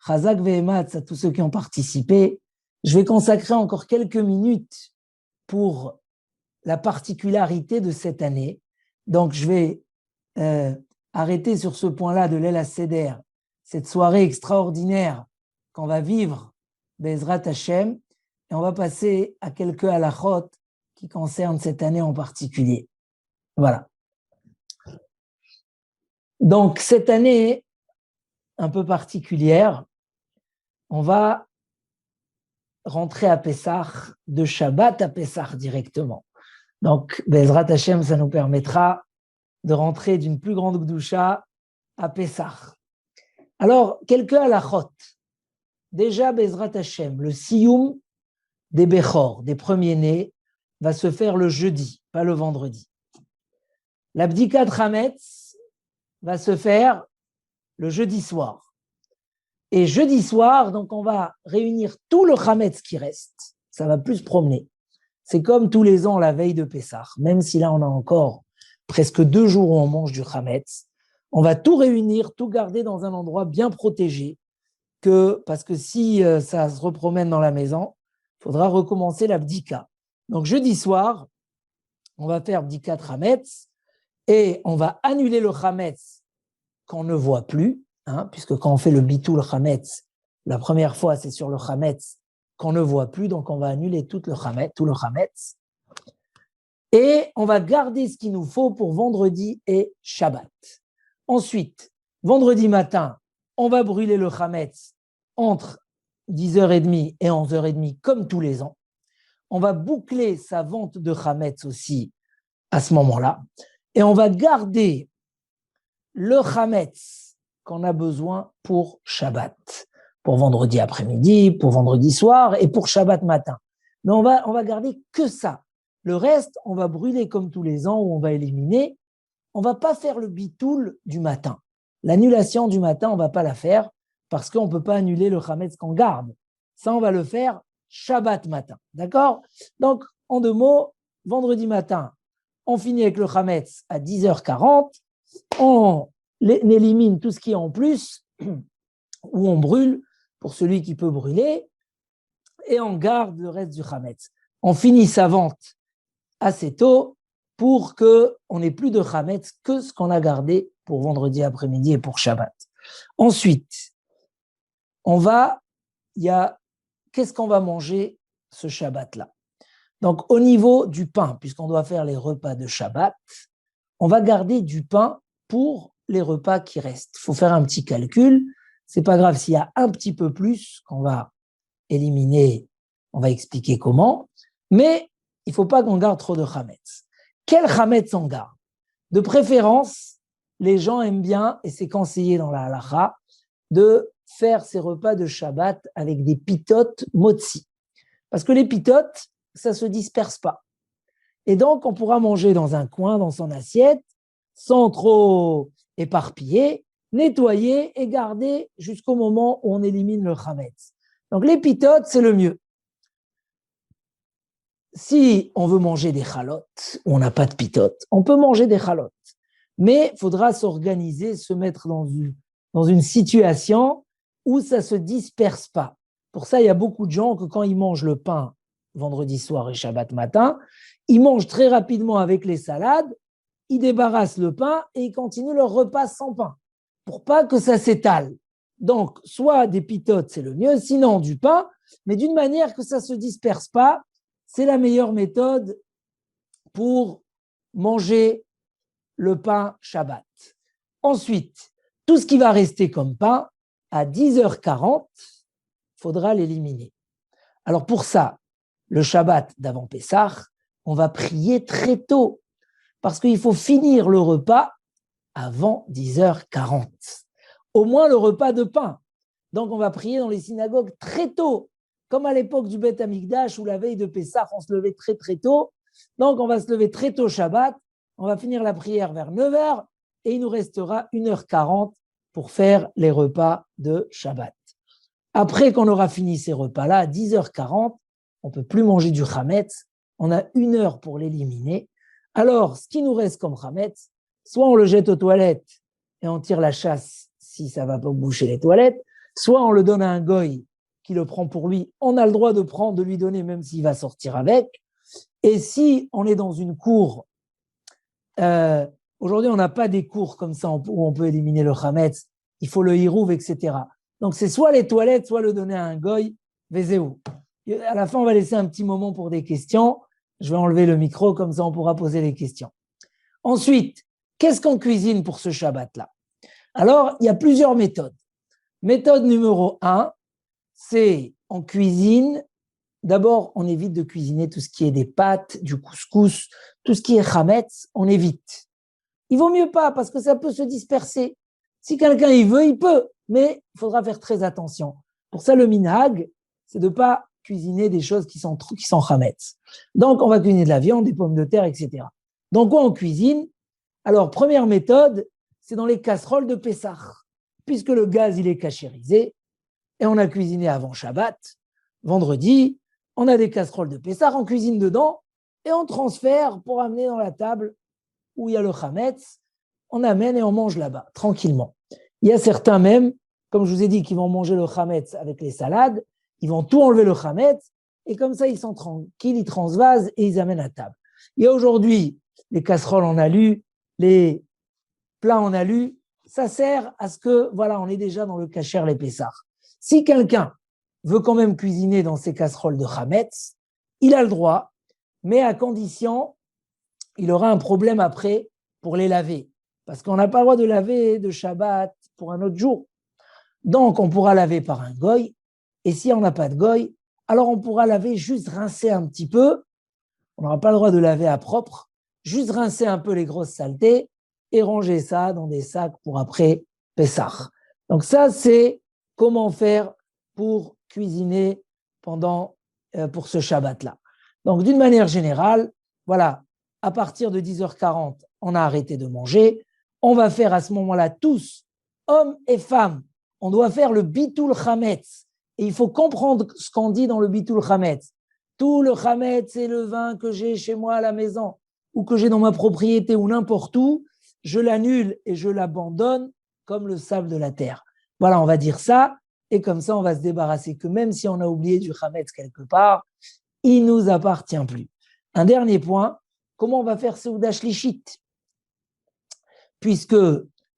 Chazak ve'ematz à tous ceux qui ont participé, je vais consacrer encore quelques minutes pour la particularité de cette année. Donc, je vais arrêter sur ce point-là de l'El HaSeder, cette soirée extraordinaire qu'on va vivre, Be'ezrat Hashem, et on va passer à quelques halachot qui concernent cette année en particulier. Voilà. Donc, cette année un peu particulière, on va rentrer à Pessah, de Shabbat à Pessah directement. Donc, Be'ezrat Hashem, ça nous permettra de rentrer d'une plus grande Gdusha à Pessah. Alors, quelques halachot. Déjà, Be'ezrat Hashem, le Siyum des Bechor, des premiers-nés, va se faire le jeudi, pas le vendredi. L'Abdikat Hametz va se faire le jeudi soir. Et jeudi soir, donc on va réunir tout le Hametz qui reste. Ça va plus se promener. C'est comme tous les ans la veille de Pessah, même si là on a encore presque 2 jours où on mange du Hametz. On va tout réunir, tout garder dans un endroit bien protégé, parce que si ça se repromène dans la maison, il faudra recommencer la bdika. Donc jeudi soir, on va faire bdikat Hametz et on va annuler le Hametz qu'on ne voit plus, puisque quand on fait le bitul Hametz, la première fois c'est sur le Hametz qu'on ne voit plus, donc on va annuler tout le Hametz. Et on va garder ce qu'il nous faut pour vendredi et Shabbat. Ensuite, vendredi matin, on va brûler le Hametz entre 10h30 et 11h30 comme tous les ans. On va boucler sa vente de Hametz aussi à ce moment-là. Et on va garder le Hametz qu'on a besoin pour Shabbat, pour vendredi après-midi, pour vendredi soir et pour Shabbat matin. Mais on va garder que ça. Le reste, on va brûler comme tous les ans où on va éliminer. On ne va pas faire le bitoul du matin. L'annulation du matin, on ne va pas la faire parce qu'on ne peut pas annuler le Hametz qu'on garde. Ça, on va le faire Shabbat matin. D'accord? Donc, en 2 mots, vendredi matin, on finit avec le Hametz à 10h40. On élimine tout ce qui est en plus, ou on brûle pour celui qui peut brûler, et on garde le reste du Hametz. On finit sa vente assez tôt pour qu'on n'ait plus de Hametz que ce qu'on a gardé pour vendredi après-midi et pour Shabbat. Ensuite, qu'est-ce qu'on va manger ce Shabbat-là? Donc, au niveau du pain, puisqu'on doit faire les repas de Shabbat, on va garder du pain pour les repas qui restent. Il faut faire un petit calcul. C'est pas grave s'il y a un petit peu plus qu'on va éliminer, on va expliquer comment, mais il ne faut pas qu'on garde trop de Hametz. Quel Hametz on garde? De préférence, les gens aiment bien, et c'est conseillé dans la halacha, de faire ces repas de Shabbat avec des pitotes motzi. Parce que les pitotes, ça ne se disperse pas. Et donc, on pourra manger dans un coin, dans son assiette, sans trop éparpiller, nettoyer et garder jusqu'au moment où on élimine le Hametz. Donc, les pitotes, c'est le mieux. Si on veut manger des chalotes, ou on n'a pas de pitotes, on peut manger des chalotes. Mais il faudra s'organiser, se mettre dans une situation où ça ne se disperse pas. Pour ça, il y a beaucoup de gens que quand ils mangent le pain vendredi soir et Shabbat matin, ils mangent très rapidement avec les salades, ils débarrassent le pain et ils continuent leur repas sans pain, pour pas que ça s'étale. Donc, soit des pitotes, c'est le mieux, sinon du pain, mais d'une manière que ça ne se disperse pas, c'est la meilleure méthode pour manger le pain Shabbat. Ensuite, tout ce qui va rester comme pain, à 10h40, il faudra l'éliminer. Alors pour ça, le Shabbat d'avant Pessah, on va prier très tôt, parce qu'il faut finir le repas avant 10h40. Au moins le repas de pain. Donc on va prier dans les synagogues très tôt, comme à l'époque du Beth Amikdash, où la veille de Pessah, on se levait très très tôt. Donc on va se lever très tôt Shabbat, on va finir la prière vers 9h, et il nous restera 1h40 pour faire les repas de Shabbat. Après qu'on aura fini ces repas-là, à 10h40, on ne peut plus manger du chametz, on a 1 heure pour l'éliminer. Alors, ce qui nous reste comme chametz, soit on le jette aux toilettes et on tire la chasse si ça ne va pas boucher les toilettes, soit on le donne à un goy qui le prend pour lui, on a le droit de lui donner même s'il va sortir avec. Et si on est dans une cour, aujourd'hui on n'a pas des cours comme ça où on peut éliminer le chametz, il faut le hirouv, etc. Donc c'est soit les toilettes, soit le donner à un goy, vezéou. À la fin on va laisser un petit moment pour des questions, je vais enlever le micro, comme ça on pourra poser les questions. Ensuite, qu'est-ce qu'on cuisine pour ce Shabbat-là? Alors, il y a plusieurs méthodes. Méthode numéro 1, c'est on cuisine. D'abord, on évite de cuisiner tout ce qui est des pâtes, du couscous, tout ce qui est chametz, on évite. Il vaut mieux pas parce que ça peut se disperser. Si quelqu'un y veut, il peut, mais il faudra faire très attention. Pour ça, le minhag, c'est de ne pas cuisiner des choses qui sont chametz. Donc, on va cuisiner de la viande, des pommes de terre, etc. Donc, quoi on cuisine? Alors, première méthode, c'est dans les casseroles de Pessah. Puisque le gaz, il est cachérisé, et on a cuisiné avant Shabbat, vendredi, on a des casseroles de Pessah, on cuisine dedans, et on transfère pour amener dans la table où il y a le chametz, on amène et on mange là-bas, tranquillement. Il y a certains même, comme je vous ai dit, qui vont manger le chametz avec les salades, ils vont tout enlever le chametz, et comme ça, ils sont tranquilles, ils transvasent et ils amènent à table. Il y a aujourd'hui les casseroles en alu, les plats en alu, ça sert à ce que, voilà, on est déjà dans le kasher les Pessah. Si quelqu'un veut quand même cuisiner dans ses casseroles de chametz, il a le droit, mais à condition, il aura un problème après pour les laver. Parce qu'on n'a pas le droit de laver de Shabbat pour un autre jour. Donc, on pourra laver par un goy. Et si on n'a pas de goy, alors on pourra laver, juste rincer un petit peu. On n'aura pas le droit de laver à propre. Juste rincer un peu les grosses saletés et ranger ça dans des sacs pour après Pessah. Donc ça, c'est comment faire pour cuisiner pour ce Shabbat-là. Donc, d'une manière générale, voilà, à partir de 10h40, on a arrêté de manger. On va faire à ce moment-là tous, hommes et femmes, on doit faire le bitul chametz. Et il faut comprendre ce qu'on dit dans le bitul chametz. Tout le chametz et le vin que j'ai chez moi à la maison, ou que j'ai dans ma propriété, ou n'importe où, je l'annule et je l'abandonne comme le sable de la terre. Voilà, on va dire ça, et comme ça, on va se débarrasser que même si on a oublié du chametz quelque part, il ne nous appartient plus. Un dernier point, comment on va faire Seuda Shlichit? Puisque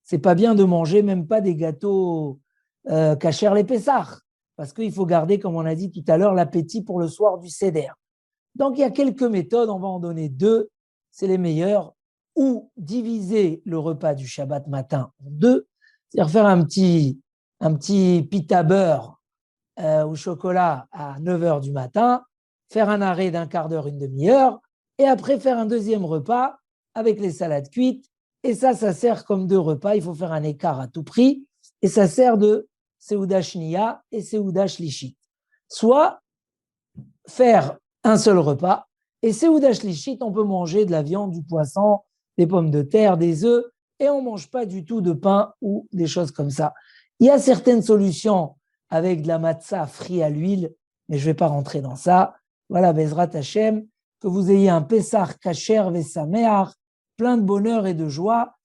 c'est pas bien de manger même pas des gâteaux kasher les Pessah, parce qu'il faut garder, comme on a dit tout à l'heure, l'appétit pour le soir du Seder. Donc il y a quelques méthodes, on va en donner 2, c'est les meilleures, ou diviser le repas du Shabbat matin en 2, c'est-à-dire faire un petit pita beurre au chocolat à 9h du matin, faire un arrêt d'un quart d'heure, une demi-heure, et après faire un deuxième repas avec les salades cuites. Et ça sert comme 2 repas. Il faut faire un écart à tout prix. Et ça sert de Seuda Shniya et Seuda Shlichit. Soit faire un seul repas. Et Seuda Shlichit, on peut manger de la viande, du poisson, des pommes de terre, des œufs. Et on ne mange pas du tout de pain ou des choses comme ça. Il y a certaines solutions avec de la matzah frit à l'huile, mais je ne vais pas rentrer dans ça. Voilà, Bezrat Hashem, que vous ayez un Pessah kasher vesameach, plein de bonheur et de joie,